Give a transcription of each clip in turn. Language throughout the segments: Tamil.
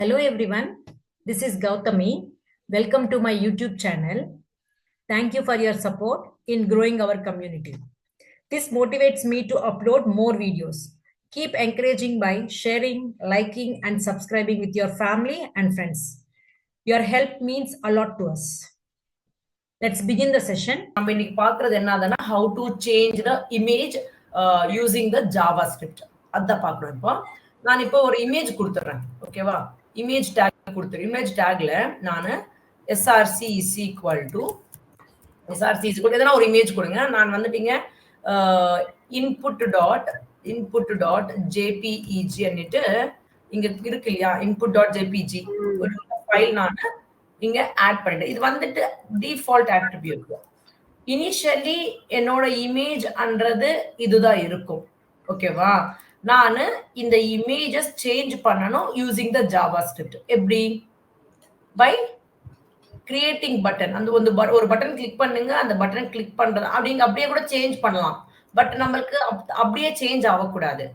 Hello everyone, this is Gautami. Welcome to my YouTube channel. Thank you for your support in growing our community. This motivates me to upload more videos. Keep encouraging by sharing, liking, and subscribing with your family and friends. Your help means a lot to us. Let's begin the session. நம்ம இன்னைக்கு பார்க்கிறது என்னதுன்னா how to change the image using the JavaScript. அதான் பார்க்கணும். இப்போ நான் இப்போ ஒரு இமேஜ் கொடுத்துறேன். ஓகேவா? இமேஜ் டேக் கொடுத்துறேன். இமேஜ் டேக்ல நான் src is equal to src is equal எதனா ஒரு இமேஜ் கொடுங்க. நான் வந்துட்டீங்க input dot jpeg அன்னிட்டு இங்க இருக்கு இல்லையா input.jpg ஒரு ஃபைல் நான் இங்க ஆட் பண்ணிட்டேன். இது வந்துட்டு டிஃபால்ட் அட்ரிபியூட். இனிஷியலி என்னோட இமேஜ் அன்றது இதுதான் இருக்கும். ஓகேவா? நான் இந்த இமேஜஸ் சேஞ்ச் பண்ணணும் யூசிங் த ஜாவாஸ்கிரிப்ட். எப்படி? By creating button. அந்த ஒரு பட்டன் கிளிக் பண்ணுங்க, அந்த பட்டன் கிளிக் பண்றது அப்படியே கூட சேஞ்ச் பண்ணலாம். பட் நம்மளுக்கு அப்படியே சேஞ்ச் ஆகக்கூடாது.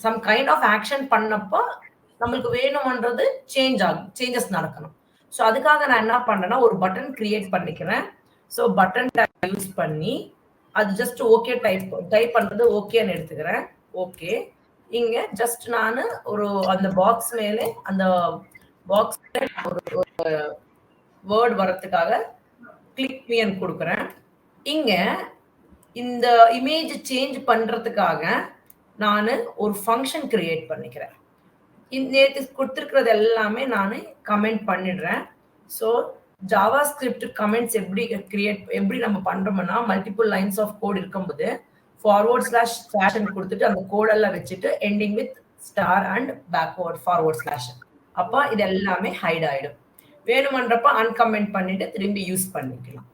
சம் கைண்ட் ஆஃப் ஆக்ஷன் பண்ணப்போ நம்மளுக்கு வேணும்ன்றது சேஞ்சஸ் நடக்கணும். ஸோ அதுக்காக நான் என்ன பண்றேன்னா ஒரு பட்டன் கிரியேட் பண்ணிக்கிறேன். ஸோ பட்டன் யூஸ் பண்ணி அது ஜஸ்ட் ஓகே டைப் பண்றது ஓகேன்னு எடுத்துக்கிறேன். ஓகே, இங்க ஜஸ்ட் நான் ஒரு அந்த பாக்ஸ் மேலே அந்த பாக்ஸ் ஒரு வேர்ட் வரதுக்காக கிளிக் மீன் கொடுக்குறேன். இங்க இந்த இமேஜ் சேஞ்ச் பண்றதுக்காக நான் ஒரு ஃபங்க்ஷன் கிரியேட் பண்ணிக்கிறேன். நேற்று கொடுத்துருக்கிறது எல்லாமே நான் கமெண்ட் பண்ணிடுறேன். ஸோ ஜாவாஸ்கிரிப்ட் கமெண்ட்ஸ் எப்படி நம்ம பண்றோம்னா மல்டிபிள் லைன்ஸ் ஆஃப் கோட் இருக்கும்போது // கொடுத்துட்டு அந்த கோடெல்லாம் வச்சுட்டு ending with star and backward // அப்போ இது எல்லாமே ஹைட் ஆயிடும். வேணுமன்றப்ப அன்கமெண்ட் பண்ணிட்டு திரும்பி யூஸ் பண்ணிக்கலாம்.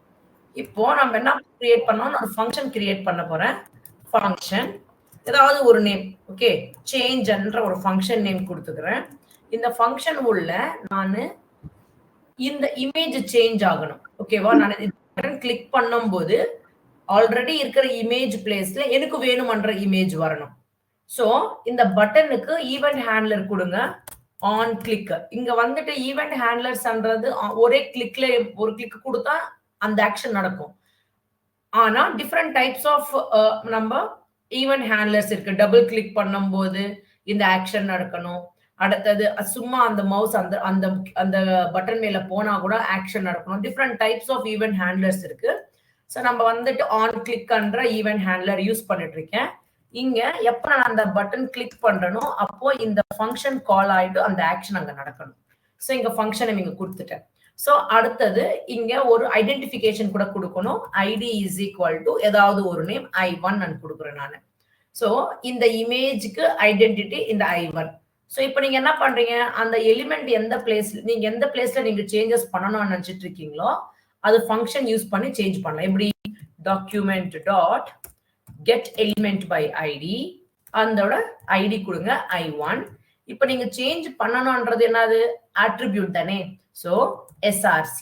இப்போ நம்ம என்ன கிரியேட் பண்ணோம், ஒரு ஃபங்க்ஷன் கிரியேட் பண்ண போறேன். ஃபங்க்ஷன் ஏதாவது ஒரு நேம், ஓகே, சேஞ்ச்ன்ற ஒரு ஃபங்க்ஷன் நேம் கொடுத்துக்கிறேன். இந்த ஃபங்க்ஷன் உள்ள நான் இந்த இமேஜ் சேஞ்ச் ஆகணும். ஓகேவா? நான் பட்டன் கிளிக் பண்ணும்போது ஆல்ரெடி இருக்கிற இமேஜ் பிளேஸ்ல எனக்கு வேணுமன்ற இமேஜ் வரணும். ஸோ இந்த பட்டனுக்கு ஈவெண்ட் ஹேண்ட்லர் கொடுங்க. ஆன் கிளிக் இங்க வந்துட்டு ஈவெண்ட் ஹேண்ட்லர்ஸ்ன்றது ஒரே கிளிக்ல ஒரு கிளிக் கொடுத்தா அந்த ஆக்ஷன் நடக்கும். ஆனா டிஃப்ரெண்ட் டைப்ஸ் ஆஃப் நம்ம ஈவெண்ட் ஹேண்ட்லர்ஸ் இருக்கு. டபுள் கிளிக் பண்ணும்போது இந்த ஆக்ஷன் நடக்கணும். அடுத்தது சும்மா அந்த மவுஸ் அந்த அந்த அந்த பட்டன் மேல போனா கூட ஆக்ஷன் நடக்கணும். Different types of event handlers இருக்கு. ஸோ நம்ம வந்துட்டு ஆன் கிளிக்ன்ற ஈவெண்ட் ஹேண்ட்லர் யூஸ் பண்ணிட்டு இருக்கேன். இங்க எப்ப நான் அந்த பட்டன் கிளிக் பண்றேனோ அப்போ இந்த ஃபங்க்ஷன் கால் ஆயிட்டு அந்த ஆக்ஷன் அங்க நடக்கணும். ஸோ இங்க ஃபங்க்ஷனை இங்க கொடுத்துட்டேன். ஸோ அடுத்தது இங்க ஒரு ஐடென்டிஃபிகேஷன் கூட கொடுக்கணும். ஐடி இஸ் ஈக்குவல் டு ஏதாவது ஒரு நேம் I1 நான் கொடுக்குறேன் நான். ஸோ இந்த இமேஜுக்கு ஐடென்டிட்டி இந்த I1. ஸோ இப்போ நீங்க என்ன பண்றீங்க, அந்த எலிமெண்ட் எந்த பிளேஸ்ல நீங்க சேஞ்சஸ் பண்ணணும்னு நினைச்சிட்டு இருக்கீங்களோ அது ஃபங்க்ஷன் யூஸ் பண்ணி சேஞ்ச் பண்ணலாம். எப்படி? Document dot get element by ID, அதோட ஐடி கொடுங்க I1. இப்போ நீங்க சேஞ்ச் பண்ணணும்ன்றது என்னது? அட்ரிபியூட் தானே. So src.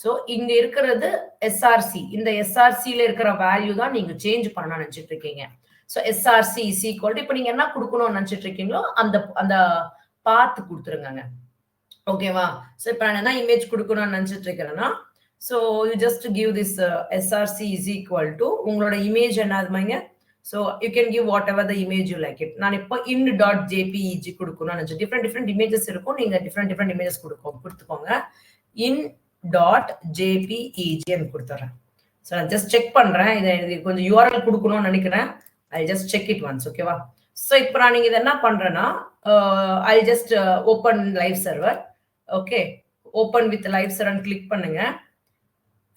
ஸோ இங்க இருக்கிறது src. இந்த srcல இருக்கிற வேல்யூ தான் நீங்க சேஞ்ச் பண்ணணும்னு நினைச்சிட்டு இருக்கீங்க. So src is equal to இப்போ நீங்க என்ன கொடுக்கணும்னு நினைச்சிட்டு இருக்கீங்களோ அந்த பாத்து கொடுத்துருங்க. ஓகேவா? ஸோ இப்போ நான் என்ன இமேஜ் கொடுக்கணும்னு நினைச்சிட்டு இருக்கிறேன்னா so you just give this src is equal to உங்களோட இமேஜ் என்னதுமாங்க. So you can give whatever the image you like it. நான் இப்போ in.jpeg கொடுக்கணும்னு நினைச்சேன். டிஃப்ரெண்ட் இமேஜஸ் இருக்கும். நீங்க டிஃப்ரெண்ட் இமேஜஸ் கொடுத்துக்கோங்க. in.jpeg கொடுத்துறேன். ஸோ நான் ஜஸ்ட் செக் பண்றேன். இதை கொஞ்சம் URL கொடுக்கணும்னு நினைக்கிறேன். I just check it once. ஓகேவா? ஸோ இப்போ நான் நீங்க இதை என்ன பண்றேன்னா I just open live server. Okay, open with live server click பண்ணுங்க.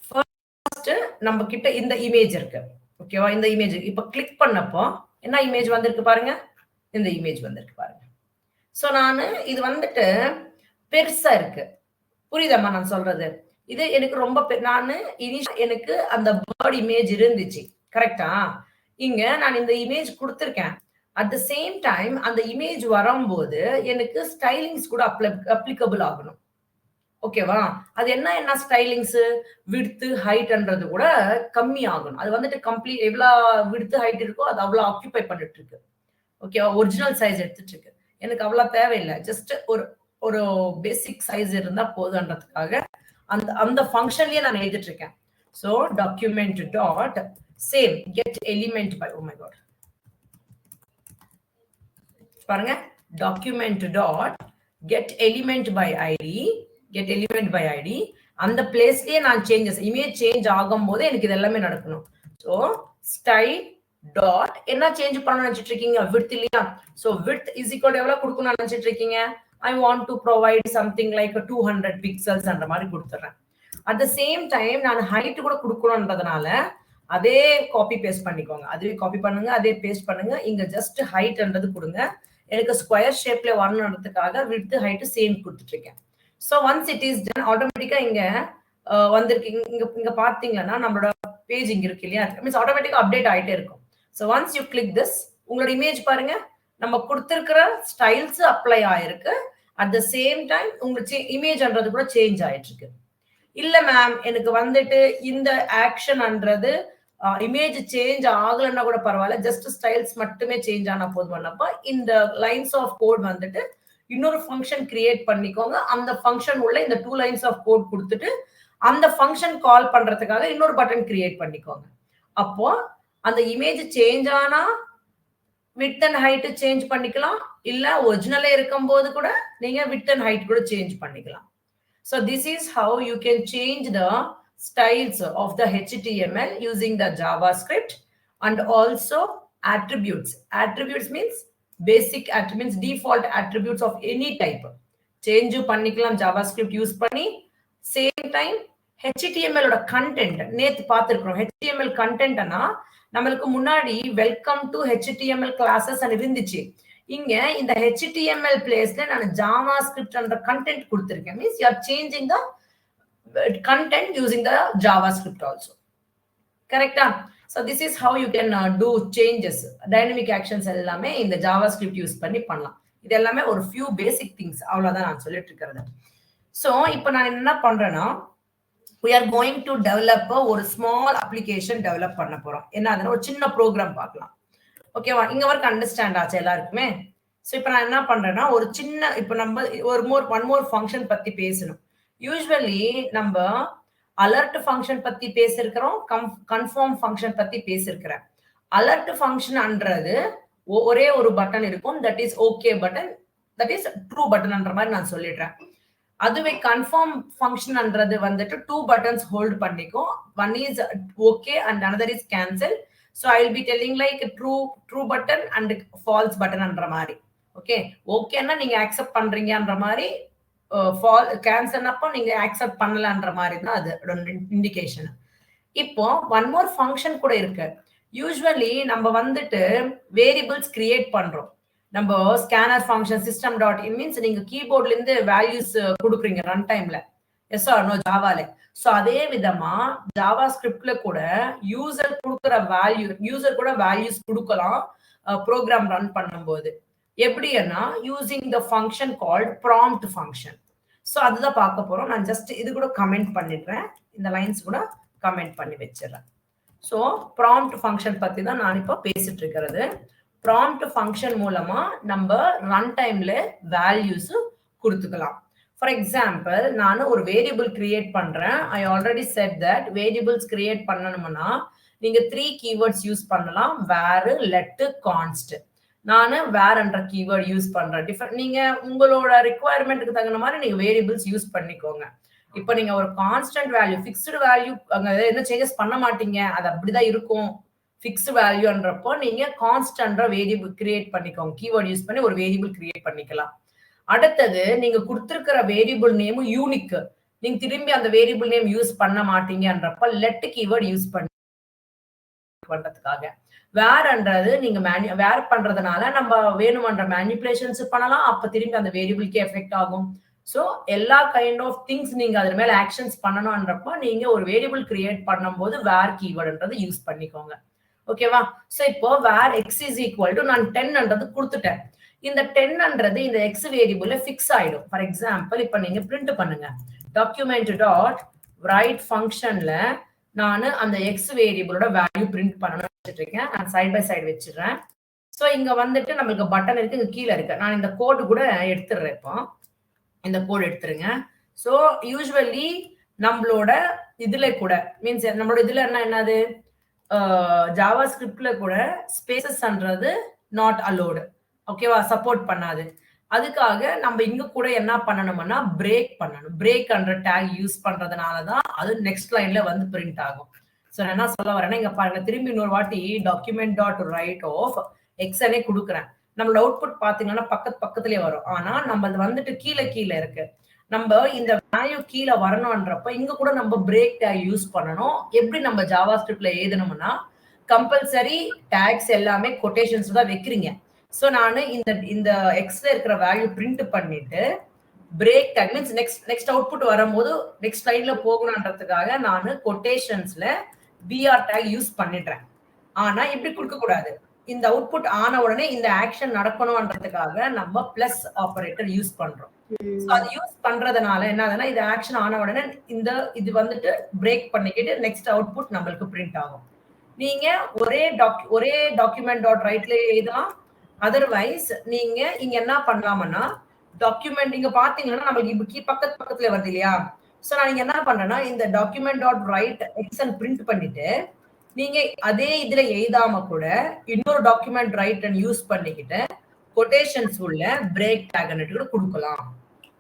ஃபர்ஸ்ட் நம்ம கிட்ட இந்த இமேஜ் இருக்கு. ஓகேவா? இந்த இமேஜ் இப்போ கிளிக் பண்ணப்போ என்ன இமேஜ் வந்திருக்கு பாருங்க. இந்த இமேஜ் வந்திருக்கு பாருங்க. ஸோ நான் இது வந்துட்டு பெருசா இருக்கு. புரியுதாம்மா நான் சொல்றது? இது எனக்கு ரொம்ப எனக்கு அந்த பேர்ட் இமேஜ் இருந்துச்சு. கரெக்டா? இங்க நான் இந்த இமேஜ் கொடுத்துருக்கேன். அட் த சேம் டைம் அந்த இமேஜ் வரும்போது எனக்கு ஸ்டைலிங்ஸ் கூட அப்ளிகபிள் ஆகணும். ஓகேவா? அது என்ன ஸ்டைலிங்ஸ், விட்த் ஹைட்ன்றது கூட கம்மி ஆகணும். அது வந்துட்டு கம்ப்ளீட் எவ்வளவு விட்த் ஹைட் இருக்கோ அது அவ்வளவு ஆக்குபை பண்ணிட்டு இருக்கு. ஓகேவா? ஒரிஜினல் சைஸ் எடுத்துட்டு இருக்கு. எனக்கு அவ்வளவு தேவையில்லை. ஜஸ்ட் ஒரு பேசிக் சைஸ் இருந்தா போதுன்றதுக்காக அந்த ஃபங்க்ஷன்லயே நான் எழுதிட்டு இருக்கேன். So document dot same get element by, oh my God, பாருங்க, document dot get element by ID, அந்த பிளேஸ்லயே நான் சேஞ்சஸ், இமேஜ் சேஞ்ச் ஆகும் போது எனக்கு இது எல்லாமே நடக்கணும். ஸோ ஸ்டைல் டாட் என்ன சேஞ்ச் பண்ண நினைச்சிட்டு இருக்கீங்க, விட்த் இல்லையா? ஸோ விட்த் இஸ் ஈக்குவல் எவ்வளவு கொடுக்கணும்னு நினைச்சிட்டு இருக்கீங்க? I want to provide something like 200 pixels அந்த மாதிரி கொடுத்துறேன். At the same time நான் height கூட கொடுக்கணும்ன்றதுனால அதே காப்பி பேஸ்ட் பண்ணிக்கோங்க. அதுவே காப்பி பண்ணுங்க, அதே பேஸ்ட் பண்ணுங்க. இங்க ஜஸ்ட் ஹைட்ன்றது கொடுங்க. எனக்கு ஸ்கொயர் ஷேப்ல வரணுன்றதுக்காக விட்த் ஹைட் சேம் கொடுத்துட்டு இருக்கேன். So once it is done, ஆட்டோமேட்டிக்கா இங்க வந்திருக்கு. இங்க பாத்தீங்கன்னா நம்மளோட பேஜ் இங்க இருக்கு இல்லையா, மீன்ஸ் ஆட்டோமேட்டிக்கா அப்டேட் ஆயிட்டே இருக்கும். So once you click this, உங்களோட இமேஜ் பாருங்க, நம்ம கொடுத்திருக்கிற ஸ்டைல்ஸ் அப்ளை ஆயிருக்கு. அட் த சேம் டைம் உங்களுக்கு இமேஜ்ன்றது கூட சேஞ்ச் ஆயிட்டு இருக்கு. இல்ல மேம் எனக்கு வந்துட்டு இந்த ஆக்ஷன்ன்றது இமேஜ் சேஞ்ச் ஆகலன்னா கூட பரவாயில்ல, ஜஸ்ட் ஸ்டைல்ஸ் மட்டுமே சேஞ்ச் ஆனா போதுமானப்ப இந்த லைன்ஸ் ஆஃப் கோட் வந்துட்டு இன்னொரு ஃபங்க்ஷன் கிரியேட் பண்ணிக்கோங்க. அந்த ஃபங்க்ஷன் உள்ள இந்த 2 லைன்ஸ் ஆஃப் கோட் கொடுத்துட்டு அந்த ஃபங்க்ஷன் கால் பண்றதுக்காக இன்னொரு பட்டன் கிரியேட் பண்ணிக்கோங்க. அப்போ அந்த இமேஜ் சேஞ்ச் ஆனா விட்த் அண்ட் ஹைட் சேஞ்ச் பண்ணிக்கலாம், இல்ல ஒரிஜினலே இருக்கும்போது கூட நீங்க விட்த் அண்ட் ஹைட் கூட சேஞ்ச் பண்ணிக்கலாம். So this is how you can change the styles of the HTML using the JavaScript and also attributes. Attributes means basic attributes, default attributes of any type. Change பண்ணிக்கலாம் JavaScript யூஸ் பண்ணி. Same time HTML ஓட content நேத்து பார்த்திருக்கோம். HTML contentனா நம்மளுக்கு முன்னாடி வெல்கம் டு HTML கிளாஸஸ் இருந்துச்சு. இங்க இந்த HTML பிளேஸ்ல நான் JavaScript என்ற கண்டென்ட் கொடுத்திருக்கேன். Means you are changing the content using the JavaScript also. கரெக்டா? So this is how you can do changes. Dynamic actions எல்லாமே இந்த JavaScript யூஸ் பண்ணி பண்ணலாம். இது எல்லாமே ஒரு few basic things, அவ்வளவுதான் நான் சொல்லிட்டு இருக்கிறது. So இப்போ நான் என்ன பண்றேன்னா, we are going to develop ஒரு small application டெவலப் பண்ண போறோம். என்ன ஒரு சின்ன ப்ரோக்ராம் பார்க்கலாம். ஓகேவா? இங்க வரைக்கும் அண்டர்ஸ்டாண்ட் ஆச்சு எல்லாருக்குமே? ஸோ இப்போ நான் என்ன பண்றேன்னா ஒரு சின்ன, இப்போ நம்ம ஒன் மோர் ஃபங்க்ஷன் பத்தி பேசணும். யூஸ்வலி நம்ம அலர்ட் ஃபங்க்ஷன் பத்தி பேசிருக்கிறோம், கன்ஃபார்ம் ஃபங்க்ஷன் பத்தி பேசிருக்கிறேன். அலர்ட் ஃபங்க்ஷன்ன்றது ஒரே ஒரு பட்டன் இருக்கும், that is okay button, that is true பட்டன்ன்ற மாதிரி நான் சொல்லிடுறேன். அதுவே கன்ஃபார்ம் ஃபங்க்ஷன்ன்றது வந்துட்டு 2 பட்டன்ஸ் ஹோல்ட் பண்ணிக்கும். One is okay and another is cancel. So I will be telling like true button and false button அன்ற மாதிரி. ஓகே, ஓகேன்னா நீங்க அக்செப்ட் பண்றீங்கன்ற மாதிரி, கேன்சல் அப்போ நீங்க அக்செப்ட் பண்ணலன்ற மாதிரி தான் அது இண்டிகேஷன். இப்போ ஒன் மோர் ஃபங்க்ஷன் கூட இருக்கு. யூஸ்வலி நம்ம வந்துட்டு வேரியபிள்ஸ் கிரியேட் பண்றோம். நம்ம scanner function system dot in means நீங்க கீபோர்ட்ல இருந்து வேல்யூஸ் கொடுக்குறீங்க ரன் டைம்ல, எஸ் ஆர் நோ ஜாவால. சோ அதே விதமா ஜாவா ஸ்கிரிப்ட்ல கூட யூசர் கொடுக்குற வேல்யூ, யூசர் கூட வேல்யூஸ் கொடுக்கலாம் ப்ரோக்ராம் ரன் பண்ணும்போது. எப்படின்னா using the function called prompt function. So அதுதான் பார்க்க போறோம். நான் ஜஸ்ட் இது கூட கமெண்ட் பண்ணிடுறேன், இந்த லைன்ஸ் கூட கமெண்ட் பண்ணி வச்சிடறேன். ஸோ ப்ராம்ப்ட் ஃபங்க்ஷன் பத்தி தான் நான் இப்போ பேசிட்டு இருக்கிறது. ப்ராம்ப்ட் ஃபங்க்ஷன் மூலமா நம்ம ரன் டைம்ல வேல்யூஸ் கொடுத்துக்கலாம். ஃபார் எக்ஸாம்பிள் நான் ஒரு வேரியபிள் கிரியேட் பண்றேன். I already set that variables create பண்ணணும்னா நீங்க 3 கீவேர்ட்ஸ் யூஸ் பண்ணலாம், வேர், லெட், கான்ஸ்ட். நான் வேர் என்ற கீவேர்ட் யூஸ் பண்றேன். டிஃபரெண்ட் நீங்க உங்களோட ரிக்குவயர்மெண்ட்டுக்கு தகுந்த மாதிரி நீங்க வேரியபிள்ஸ் யூஸ் பண்ணிக்கோங்க. இப்போ நீங்க ஒரு கான்ஸ்டன்ட் வேல்யூ, ஃபிக்ஸ்டு வேல்யூ அங்க என்ன சேஞ்சஸ் பண்ண மாட்டீங்க, அது அப்படிதான் இருக்கும். ஃபிக்ஸ்டு வேல்யூன்றப்போ நீங்க கான்ஸ்டன்ட் வேரியபிள் கிரியேட் பண்ணிக்கோங்க. கீவேர்ட் யூஸ் பண்ணி ஒரு வேரியபிள் கிரியேட் பண்ணிக்கலாம். அடுத்தது நீங்க கொடுத்திருக்கிற வேரியபிள் நேம் யூனிக், நீங்க திரும்பி அந்த வேரியபிள் நேம் யூஸ் பண்ண மாட்டீங்கன்றப்ப லெட் கீவேர்ட் யூஸ் பண்றதுக்காக. வேர்ன்றது நீங்க வேர் பண்றதுனால நம்ம வேணுமன்ற மேனிபுலேஷன்ஸ் பண்ணலாம், அப்ப திரும்பி அந்த வேரியபிள்க்கு எஃபெக்ட் ஆகும். சோ எல்லா கைண்ட் ஆஃப் திங்ஸ் நீங்க அது மேல ஆக்ஷன்ஸ் பண்ணணும்ன்றப்ப நீங்க ஒரு வேரியபிள் கிரியேட் பண்ணும்போது வேர் கீவேர்ட்ன்றது யூஸ் பண்ணிக்கோங்க. ஓகேவா? சோ இப்போ வேர் x is equal to நான் 10ன்றது கொடுத்துட்டேன். இந்த 10ன்றது இந்த x வேரியபிள்ல ஃபிக்ஸ் ஆயிடும். ஃபார் எக்ஸாம்பிள் இப்போ நீங்க பிரிண்ட் பண்ணுங்க, டாக்குமெண்ட் டாட் ரைட் ஃபங்க்ஷன்ல நான் அந்த x வேரியபிளோட வேல்யூ பிரிண்ட் பண்ணணும்னு வச்சிட்டு இருக்கேன். நான் சைட் பை சைடு வச்சிடுறேன். சோ இங்க வந்துட்டு நம்மளுக்கு பட்டன் இருக்கு, இங்க கீழே இருக்கு. நான் இந்த கோடு கூட எடுத்துடுறேன். இந்த கோட் எடுத்துருங்க. ஸோ யூஸ்வலி நம்மளோட இதுல கூட மீன்ஸ் நம்மளோட இதுல என்னது ஜாவா ஸ்கிரிப்ட்ல கூட ஸ்பேசஸ்ன்றது நாட் அலோடு. ஓகேவா? சப்போர்ட் பண்ணாது. அதுக்காக நம்ம இங்க கூட என்ன பண்ணணும்னா பிரேக் பண்ணணும். பிரேக் என்ற டேக் யூஸ் பண்றதுனால தான் அது நெக்ஸ்ட் லைன்ல வந்து பிரிண்ட் ஆகும். ஸோ நான் என்ன சொல்ல வரேன்னா இங்க பாருங்க, திரும்பி இன்னொரு வாட்டி டாக்குமெண்ட் டாட் ரைட் ஆஃப் எக்ஸ்எனே கொடுக்குறேன். நம்மளோட அவுட்புட் பாத்தீங்கன்னா பக்கத்துலயே வரும். ஆனா நம்ம வந்துட்டு கீழே இருக்கு. நம்ம இந்த வேல்யூ கீழே வரணும்ன்றப்ப இங்க கூட நம்ம பிரேக் டேக் யூஸ் பண்ணணும். எப்படி நம்ம ஜாவா ஸ்கிரிப்ட்ல எழுதணும்னா கம்பல்சரி டேக்ஸ் எல்லாமே கொட்டேஷன்ஸ் தான் வைக்கிறீங்க. சோ நான் இந்த எக்ஸ்ல இருக்கிற வேல்யூ பிரிண்ட் பண்ணிட்டு break take means next output வரும்போது நெக்ஸ்ட் லைன்ல போகணும்ன்றதுக்காக நான் கொட்டேஷன்ஸ்ல பிஆர் டேக் யூஸ் பண்ணிடுறேன். ஆனா இப்படி கொடுக்க கூடாது. இந்த அவுட்புட் ஆன உடனே இந்த ஆக்ஷன் நடக்கணும்ன்றதுக்காக நம்ம பிளஸ் ஆபரேட்டர் யூஸ் பண்றோம். அது யூஸ் பண்றதுனால என்ன ஆகுதுன்னா இது ஆக்ஷன் ஆன உடனே இது வந்துட்டு பிரேக் பண்ணிக்கிட்டு நெக்ஸ்ட் அவுட்புட் நம்மளுக்கு பிரிண்ட் ஆகும். நீங்க ஒரே டாக்குமெண்ட் டாட் ரைட்ல எழுதலாம். அதர்வைஸ் நீங்க இங்க என்ன பண்ணலாம்னா டாக்குமெண்ட் இங்க பாத்தீங்கன்னா நம்மளுக்கு பக்கத்துல வருது இல்லையா? சோ நான் இங்க என்ன பண்றேன்னா இந்த document dot write excel print பண்ணிட்டு நீங்க அதே இதுல எழுதாம கூட இன்னொரு டாக்குமெண்ட் ரைட் யூஸ் பண்ணிக்கிட்டு கொட்டேஷன்ஸ் உள்ள பிரேக் டேக் கூட கொடுக்கலாம்.